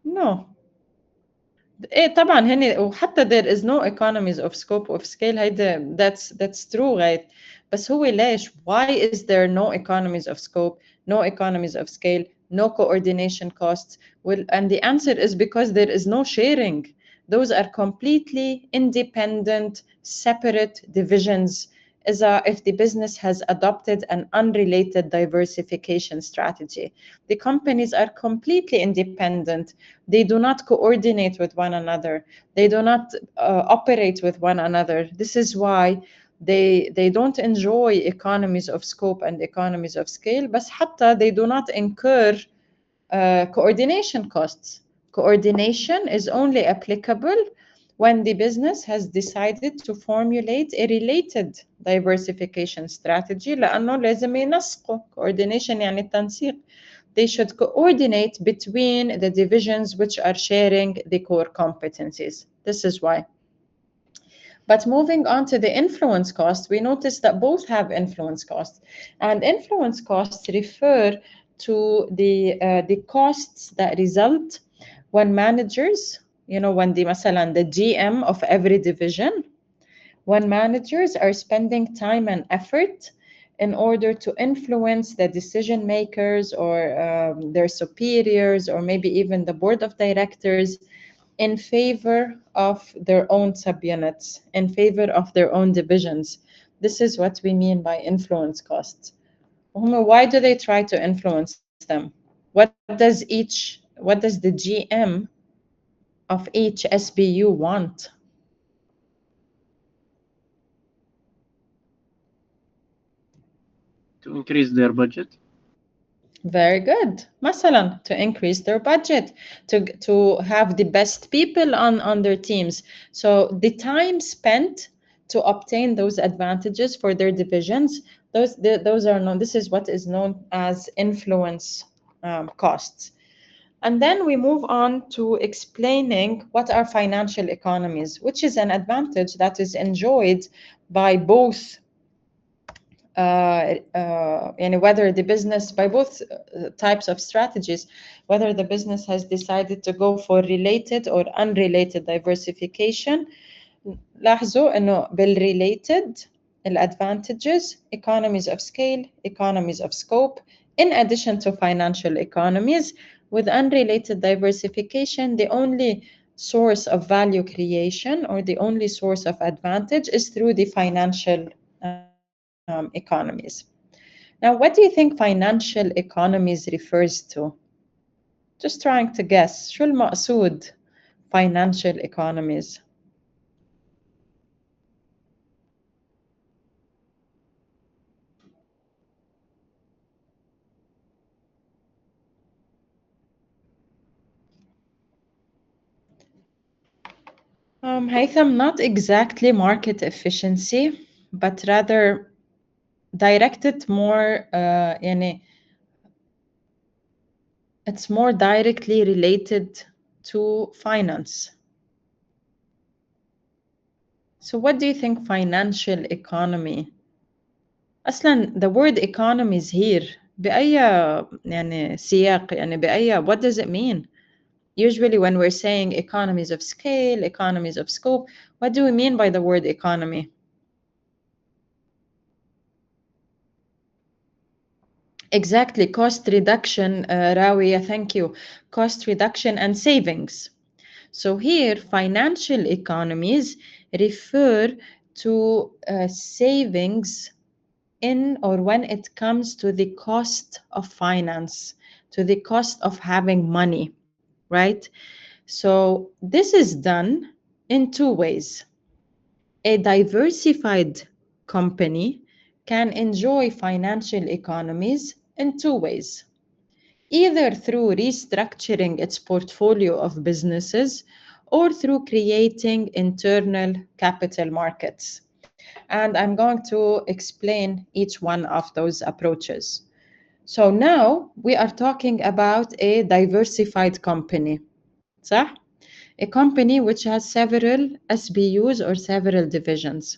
[SPEAKER 1] No. إيه طبعا هني وحتى there is no economies of scope of scale هيدا that's true right بس هو ليش why is there no economies of scope no economies of scale no coordination costs well and the answer is because there is no sharing those are completely independent separate divisions if the business has adopted an unrelated diversification strategy. The companies are completely independent. They do not coordinate with one another. They do not operate with one another. This is why they don't enjoy economies of scope and economies of scale, but حتى they do not incur coordination costs. Coordination is only applicable when the business has decided to formulate a related diversification strategy لأنه لازم ينسقوا. Coordination يعني التنسيق. They should coordinate between the divisions which are sharing the core competencies. This is why. But moving on to the influence costs, we notice that both have influence costs. And influence costs refer to the costs that result when managers, when the GM of every division, when managers are spending time and effort in order to influence the decision makers or their superiors or maybe even the board of directors in favor of their own subunits, in favor of their own divisions. This is what we mean by influence costs. Why do they try to influence them? What does the GM of each SBU want?
[SPEAKER 3] To increase their budget.
[SPEAKER 1] Very good. مثلا, to increase their budget, to have the best people on their teams. So the time spent to obtain those advantages for their divisions, those are known. This is what is known as influence costs. And then we move on to explaining what are financial economies, which is an advantage that is enjoyed by both whether the business, by both types of strategies, whether the business has decided to go for related or unrelated diversification. لاحظوا إنه بالrelated advantages, economies of scale, economies of scope, in addition to financial economies. With unrelated diversification, the only source of value creation or the only source of advantage is through the financial economies. Now, what do you think financial economies refers to? Just trying to guess. شو المقصود financial economies? Haytham, not exactly market efficiency. but rather directed more يعني it's more directly related to finance. So what do you think financial economy? أصلا the word economy is here بأي يعني سياق يعني بأي what does it mean? Usually when we're saying economies of scale, economies of scope, what do we mean by the word economy? Exactly, cost reduction, Rawiya, thank you. Cost reduction and savings. So here, financial economies refer to savings in or when it comes to the cost of finance, to the cost of having money, right? So this is done in two ways. A diversified company can enjoy financial economies in two ways. Either through restructuring its portfolio of businesses or through creating internal capital markets. And I'm going to explain each one of those approaches. So now we are talking about a diversified company. صح? A company which has several SBUs or several divisions.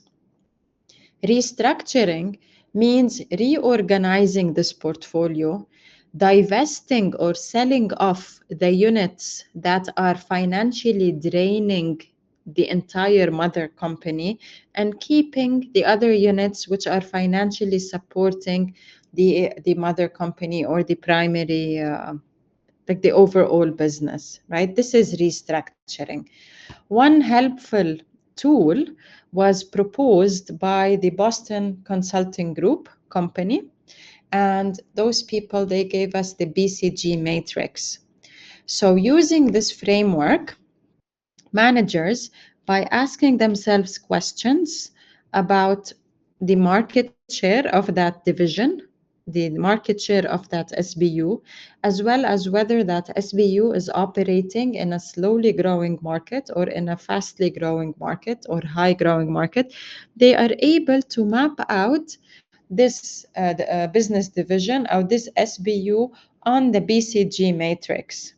[SPEAKER 1] Restructuring means reorganizing this portfolio, divesting or selling off the units that are financially draining the entire mother company and keeping the other units which are financially supporting the mother company or the primary like the overall business, right? This is restructuring. One helpful tool was proposed by the Boston Consulting Group company, and those people, they gave us the BCG matrix. So using this framework, managers, by asking themselves questions about the market share of that division, the market share of that SBU, as well as whether that SBU is operating in a slowly growing market or in a fastly growing market or high growing market, they are able to map out this business division or this SBU on the BCG matrix.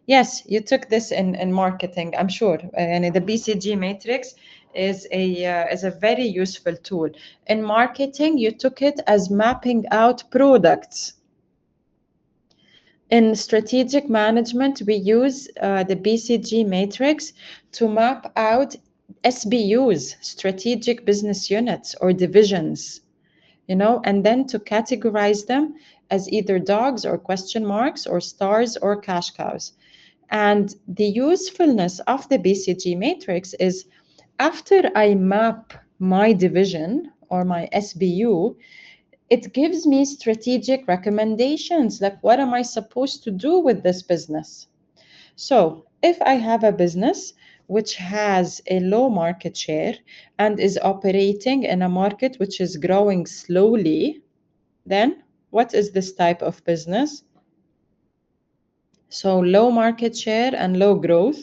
[SPEAKER 1] Yes, you took this in marketing, I'm sure. And the BCG matrix is a very useful tool. In marketing, you took it as mapping out products. In strategic management, we use the BCG matrix to map out SBUs, strategic business units or divisions, and then to categorize them as either dogs or question marks or stars or cash cows. And the usefulness of the BCG matrix is after I map my division or my SBU, it gives me strategic recommendations, like what am I supposed to do with this business? So if I have a business which has a low market share and is operating in a market which is growing slowly, then what is this type of business? So low market share and low growth.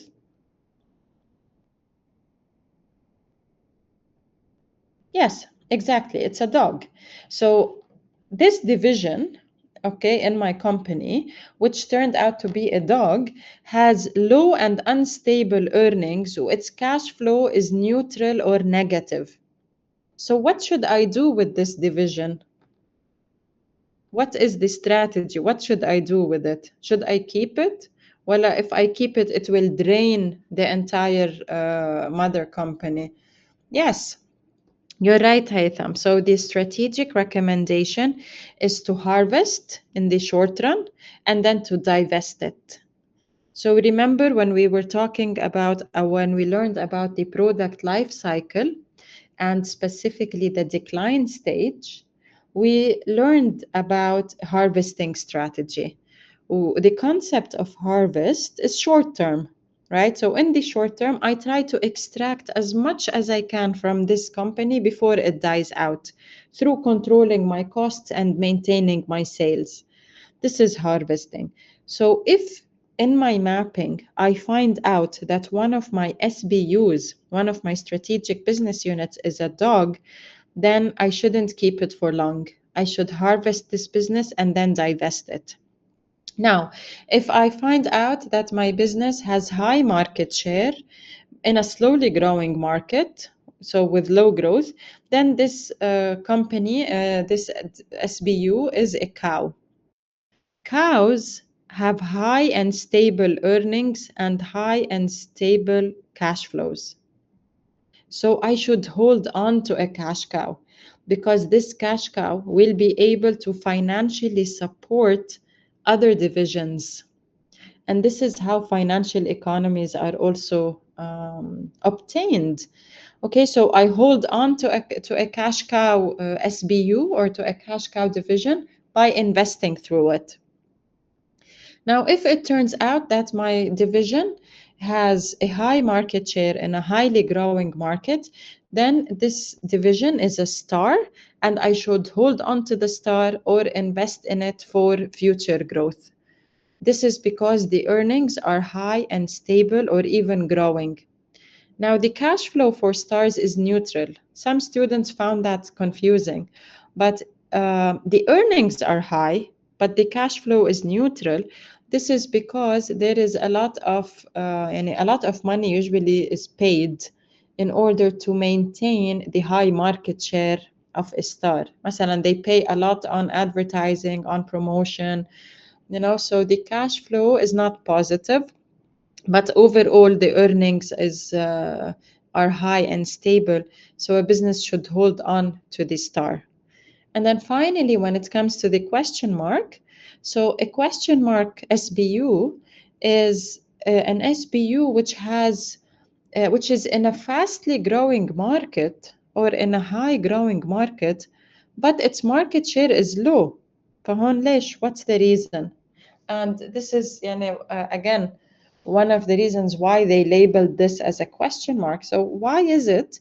[SPEAKER 1] Yes, exactly. It's a dog. So this division, okay, in my company, which turned out to be a dog, has low and unstable earnings, so its cash flow is neutral or negative. So what should I do with this division? What is the strategy? What should I do with it? Should I keep it? Well, if I keep it, it will drain the entire mother company. Yes, you're right, Haytham. So the strategic recommendation is to harvest in the short run and then to divest it. So remember when we were talking about, when we learned about the product life cycle and specifically the decline stage, we learned about harvesting strategy. The concept of harvest is short term, right? So in the short term, I try to extract as much as I can from this company before it dies out through controlling my costs and maintaining my sales. This is harvesting. So if in my mapping, I find out that one of my SBUs, one of my strategic business units is a dog, then I shouldn't keep it for long. I should harvest this business and then divest it. Now, if I find out that my business has high market share in a slowly growing market, so with low growth, then this company, this SBU is a cow. Cows have high and stable earnings and high and stable cash flows. So I should hold on to a cash cow because this cash cow will be able to financially support other divisions. And this is how financial economies are also obtained. Okay, so I hold on to a cash cow SBU or to a cash cow division by investing through it. Now, if it turns out that my division has a high market share in a highly growing market, then this division is a star and I should hold on to the star or invest in it for future growth. This is because the earnings are high and stable or even growing. Now, the cash flow for stars is neutral. Some students found that confusing, but the earnings are high, but the cash flow is neutral. This is because there is a lot of money usually is paid in order to maintain the high market share of a star. مثلا, they pay a lot on advertising, on promotion, so the cash flow is not positive, but overall the earnings are high and stable. So a business should hold on to the star. And then finally, when it comes to the question mark, so a question mark SBU is an SBU which is in a fastly growing market or in a high growing market, but its market share is low. فهون ليش? What's the reason? And this is again one of the reasons why they labeled this as a question mark. So why is it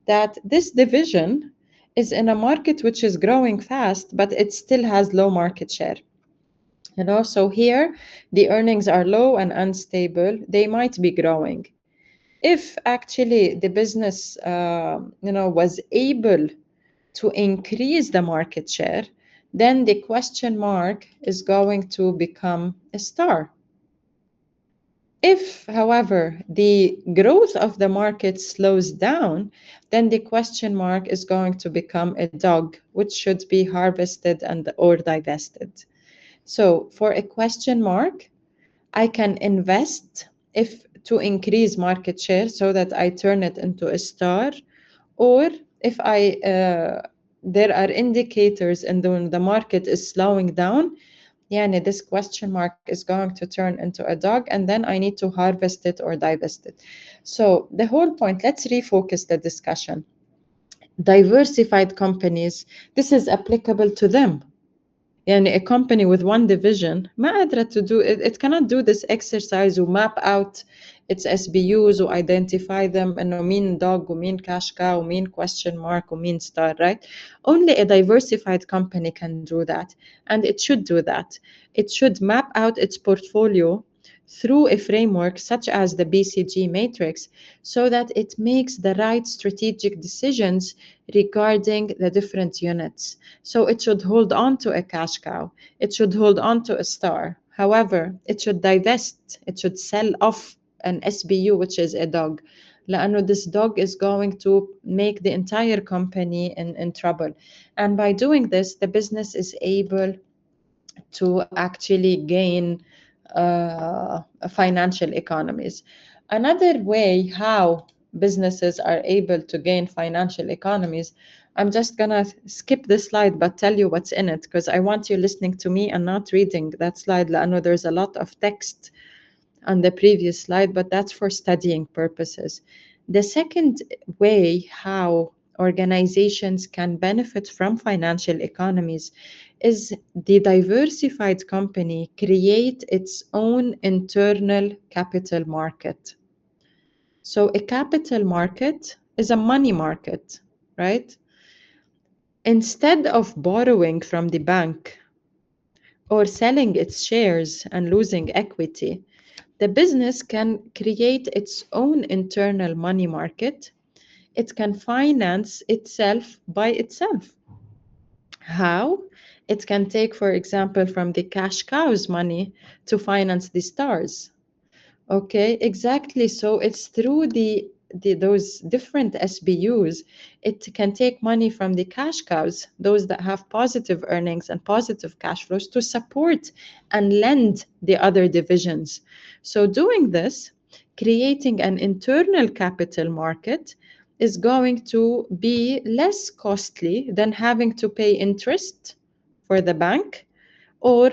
[SPEAKER 1] that this division is in a market which is growing fast, but it still has low market share? So here the earnings are low and unstable. They might be growing. If actually the business was able to increase the market share, then the question mark is going to become a star. If, however, the growth of the market slows down, then the question mark is going to become a dog, which should be harvested or divested. So for a question mark, I can invest to increase market share so that I turn it into a star, or if there are indicators and when the market is slowing down, this question mark is going to turn into a dog, and then I need to harvest it or divest it. So the whole point, let's refocus the discussion. Diversified companies, this is applicable to them. A company with one division ما قادرة to do it cannot do this exercise to map out its SBUs or identify them إنه مين dog ومين cash cow ومين question mark ومين star, right? Only a diversified company can do that, and it should do that. It should map out its portfolio through a framework such as the BCG matrix so that it makes the right strategic decisions regarding the different units. So it should hold on to a cash cow. It should hold on to a star. However, it should divest. It should sell off an SBU, which is a dog. لأنه this dog is going to make the entire company in trouble. And by doing this, the business is able to actually gain financial economies. Another way how businesses are able to gain financial economies, I'm just gonna skip this slide but tell you what's in it, because I want you listening to me and not reading that slide. I know there's a lot of text on the previous slide, but that's for studying purposes. The second way how organizations can benefit from financial economies is the diversified company create its own internal capital market. So a capital market is a money market, right? Instead of borrowing from the bank or selling its shares and losing equity, the business can create its own internal money market it can finance itself by itself. How? It can take, for example, from the cash cows money to finance the stars. Okay, exactly. So it's through those different SBUs, it can take money from the cash cows, those that have positive earnings and positive cash flows, to support and lend the other divisions. So doing this, creating an internal capital market, is going to be less costly than having to pay interest for the bank, or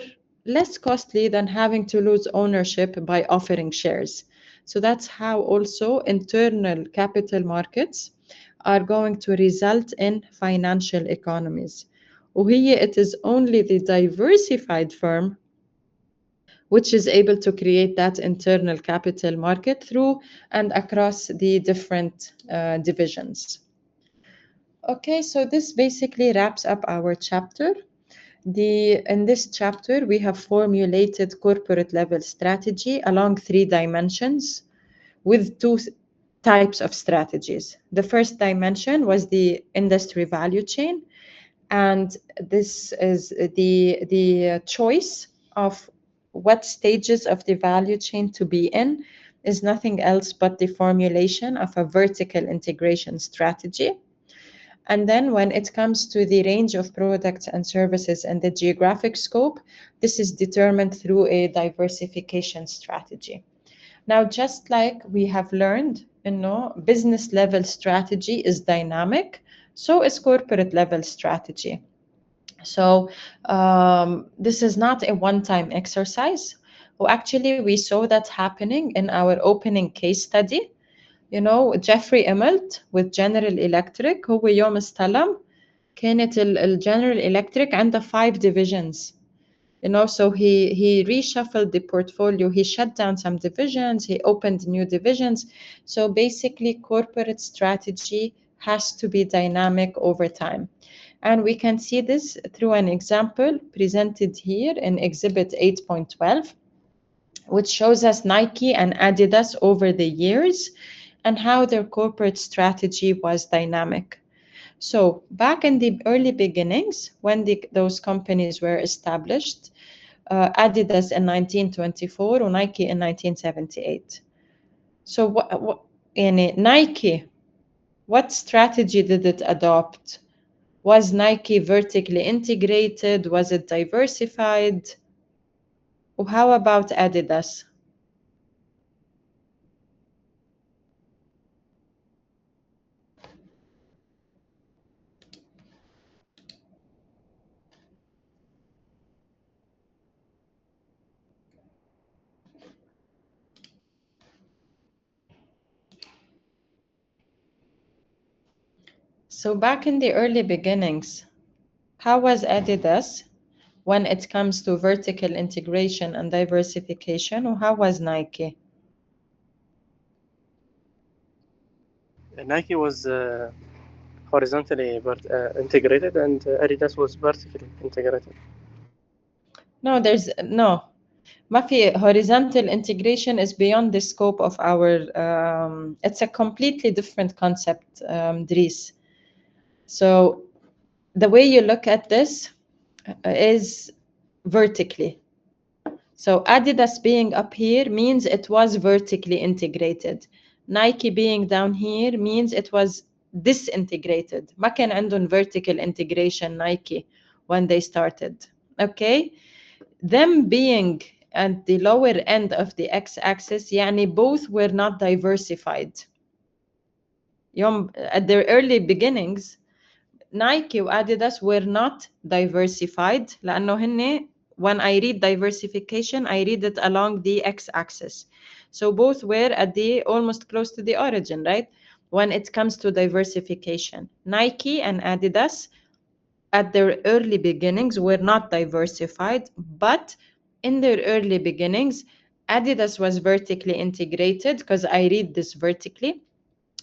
[SPEAKER 1] less costly than having to lose ownership by offering shares. So that's how also internal capital markets are going to result in financial economies. وهي it is only the diversified firm which is able to create that internal capital market through and across the different divisions. Okay, so this basically wraps up our chapter. In this chapter, we have formulated corporate level strategy along 3 dimensions with 2 types of strategies. The first dimension was the industry value chain, and this is the choice of what stages of the value chain to be in is nothing else but the formulation of a vertical integration strategy. And then when it comes to the range of products and services and the geographic scope, this is determined through a diversification strategy. Now, just like we have learned, business level strategy is dynamic, so is corporate level strategy. So this is not a one-time exercise. Well, actually, we saw that happening in our opening case study. جيفري إيملت with General Electric، هو يوم استلم كانت General Electric عنده 5 divisions. So he reshuffled the portfolio, he shut down some divisions, he opened new divisions. So basically, corporate strategy has to be dynamic over time. And we can see this through an example presented here in Exhibit 8.12, which shows us Nike and Adidas over the years and how their corporate strategy was dynamic. So back in the early beginnings, when those companies were established, Adidas in 1924 or Nike in 1978. So Nike, what strategy did it adopt? Was Nike vertically integrated? Was it diversified? How about Adidas? So back in the early beginnings, how was Adidas when it comes to vertical integration and diversification, or how was Nike?
[SPEAKER 3] Nike was horizontally integrated, and Adidas was vertically integrated.
[SPEAKER 1] No, ما في horizontal integration is beyond the scope of our it's a completely different concept, Dries. So the way you look at this is vertically. So Adidas being up here means it was vertically integrated. Nike being down here means it was disintegrated. ما كان عندهم vertical integration Nike when they started. Okay? Them being at the lower end of the x-axis, يعني both were not diversified. At their early beginnings, Nike and Adidas were not diversified لأنه هن, when I read diversification, I read it along the x-axis. So both were at the almost close to the origin, right? When it comes to diversification, Nike and Adidas at their early beginnings were not diversified, but in their early beginnings, Adidas was vertically integrated, because I read this vertically,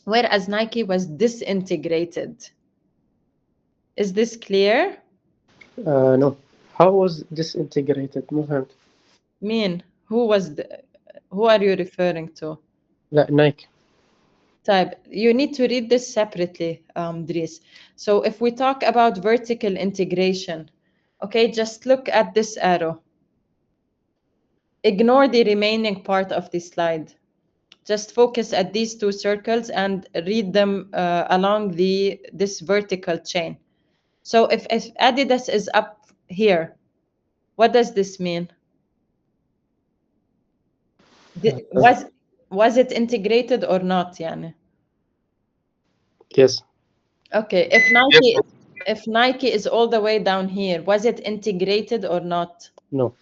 [SPEAKER 1] whereas Nike was disintegrated. Is this clear?
[SPEAKER 3] No. How was disintegrated? مو
[SPEAKER 1] Mean, who are you referring to?
[SPEAKER 3] لا Nike.
[SPEAKER 1] Type. You need to read this separately, Dries. So if we talk about vertical integration, okay, just look at this arrow. Ignore the remaining part of the slide. Just focus at these two circles and read them along this vertical chain. So if Adidas is up here, what does this mean? Was it integrated or not, yani?
[SPEAKER 3] Yes.
[SPEAKER 1] Okay, if Nike is all the way down here, was it integrated or not?
[SPEAKER 3] No.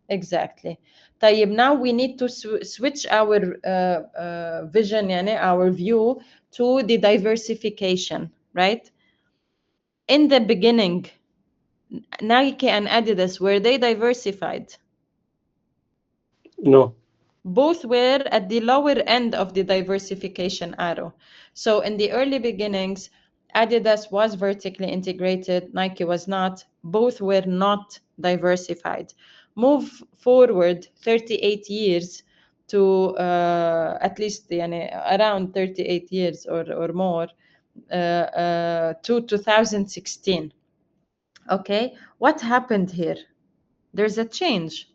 [SPEAKER 1] Exactly. طيب, now we need to switch our vision, يعني, our view to the diversification, right? In the beginning, Nike and Adidas, were they diversified?
[SPEAKER 3] No.
[SPEAKER 1] Both were at the lower end of the diversification arrow. So in the early beginnings, Adidas was vertically integrated, Nike was not. Both were not diversified. Move forward 38 years to at least around 38 years or more to 2016. Okay, what happened here? There's a change.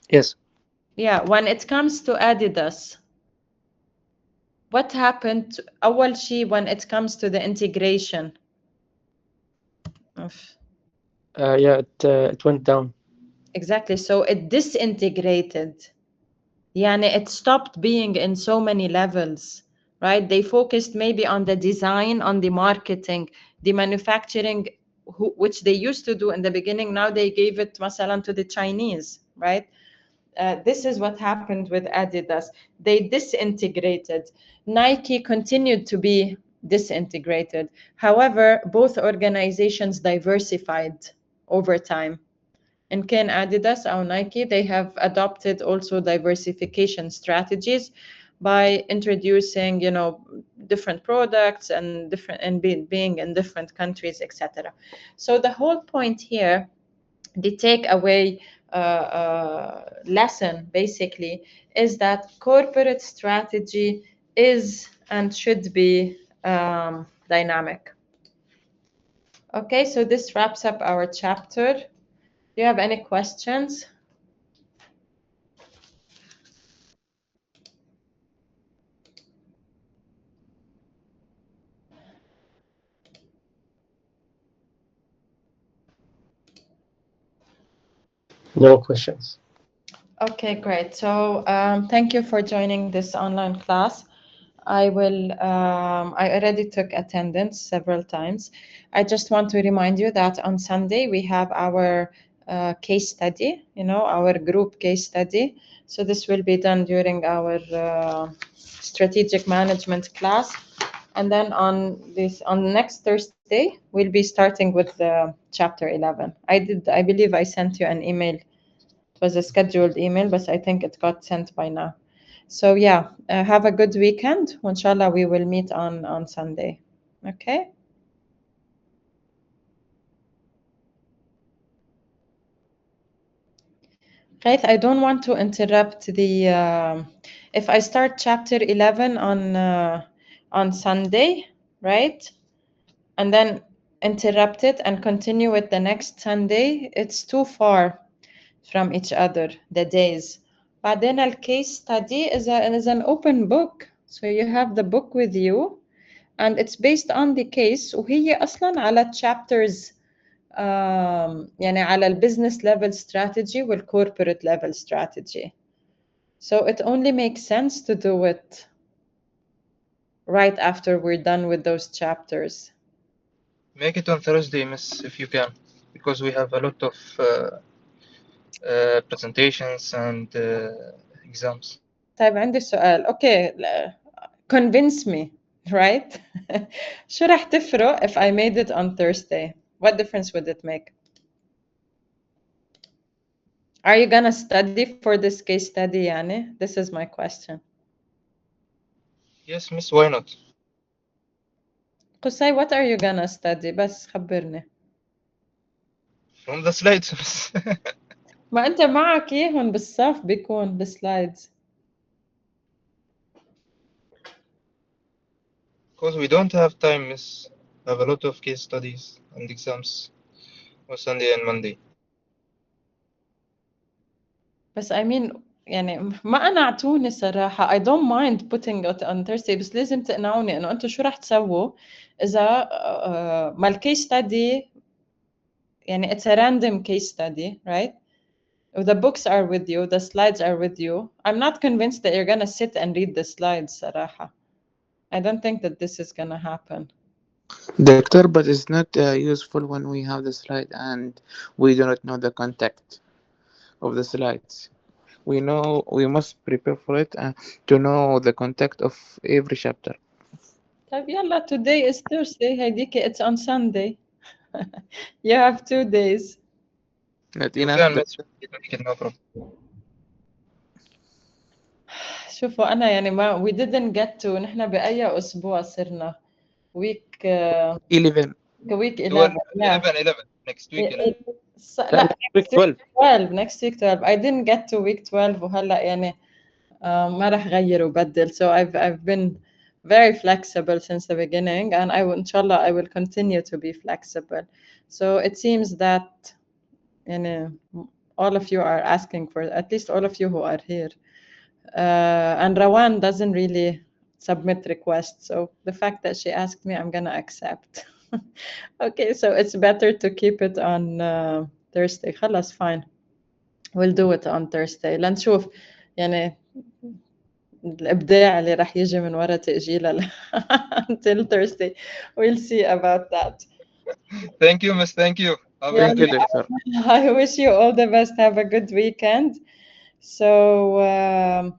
[SPEAKER 3] Yes.
[SPEAKER 1] Yeah, when it comes to Adidas, what happened أول شيء when it comes to the integration?
[SPEAKER 3] Yeah, it went down.
[SPEAKER 1] Exactly. So it disintegrated. يعني it stopped being in so many levels, right? They focused maybe on the design, on the marketing, the manufacturing, which they used to do in the beginning. Now they gave it مثلا to the Chinese, right? This is what happened with Adidas. They disintegrated. Nike continued to be disintegrated. However, both organizations diversified over time. In Ken Adidas or Nike, they have adopted also diversification strategies by introducing, different products and being in different countries, etc. So the whole point here, the takeaway lesson basically, is that corporate strategy is and should be dynamic. Okay, so this wraps up our chapter. Do you have any questions?
[SPEAKER 3] No questions.
[SPEAKER 1] Okay, great. So thank you for joining this online class. I already took attendance several times. I just want to remind you that on Sunday we have our case study, our group case study. So this will be done during our strategic management class. And then on next Thursday, we'll be starting with chapter 11. I believe I sent you an email. It was a scheduled email, but I think it got sent by now. So yeah, have a good weekend. Inshallah, we will meet on Sunday. Okay. Faith, I don't want to interrupt the. If I start chapter 11 on Sunday, right, and then interrupt it and continue with the next Sunday, it's too far from each other, the days. But then a case study is an open book, so you have the book with you, and it's based on the case, وهي أصلا على chapters يعني على البزنس level strategy والcorporate level strategy. So it only makes sense to do it right after we're done with those chapters.
[SPEAKER 2] Make it on Thursday, miss, if you can, because we have a lot of presentations and exams.
[SPEAKER 1] طيب عندي سؤال. Okay, convince me, right? شو راح تفرق if I made it on Thursday? What difference would it make? Are you gonna study for this case study, يعني? This is my question.
[SPEAKER 2] Yes, miss, why not?
[SPEAKER 1] قصي, what are you gonna study? بس خبرني.
[SPEAKER 2] From the slides, miss.
[SPEAKER 1] ما أنت معك إياهم بالصف بيكون بالسلايدز.
[SPEAKER 2] Because we don't have time, miss. We have a lot of case studies and exams on Sunday and Monday.
[SPEAKER 1] بس I mean يعني ما أنا أعطوني صراحة. I don't mind putting it on Thursday بس لازم تقنعوني إنه أنتوا شو رح تسووا إذا ما الكيس ستادي يعني it's a random case study, right? The books are with you, the slides are with you. I'm not convinced that you're gonna sit and read the slides صراحة. I don't think that this is gonna happen.
[SPEAKER 5] Doctor, but it's not useful when we have the slide and we do not know the context of the slides. We know we must prepare for it to know the context of every chapter.
[SPEAKER 1] طيب يلا, today is Thursday. هيديك it's on Sunday. You have 2 days.
[SPEAKER 5] Not
[SPEAKER 2] You
[SPEAKER 5] enough.
[SPEAKER 2] can make it no problem.
[SPEAKER 1] شوفوا أنا يعني ما we didn't get to نحن بأي أسبوع صرنا week
[SPEAKER 5] 11.
[SPEAKER 1] week 11 yeah
[SPEAKER 2] 11 next week 11.
[SPEAKER 1] لا
[SPEAKER 3] week 12.
[SPEAKER 1] 12 next week 12 I didn't get to week 12 وهلا يعني ما رح غير وبدل. So I've been very flexible since the beginning and inshallah I will continue to be flexible. So it seems that يعني all of you are asking for, at least all of you who are here, and Rawan doesn't really submit requests, so the fact that she asked me, I'm gonna accept. Okay, so it's better to keep it on Thursday. خلاص fine, we'll do it on Thursday. لنشوف يعني الإبداع اللي رح يجي من ورا تأجيلها until Thursday. We'll see about that.
[SPEAKER 2] Thank you, miss. Thank you.
[SPEAKER 5] Thank you, Doctor.
[SPEAKER 1] I wish you all the best. Have a good weekend. So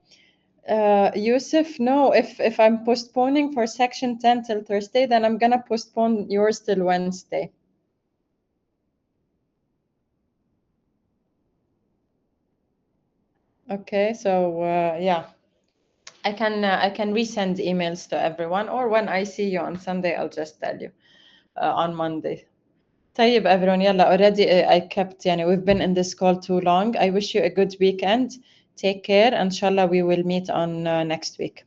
[SPEAKER 1] Yusuf, no, if I'm postponing for section 10 till Thursday, then I'm gonna postpone yours till Wednesday. Okay, so yeah, I can resend emails to everyone, or when I see you on Sunday, I'll just tell you on Monday. طيب everyone, يلا, already I kept يعني we've been in this call too long. I wish you a good weekend. Take care. Inshallah we will meet on next week.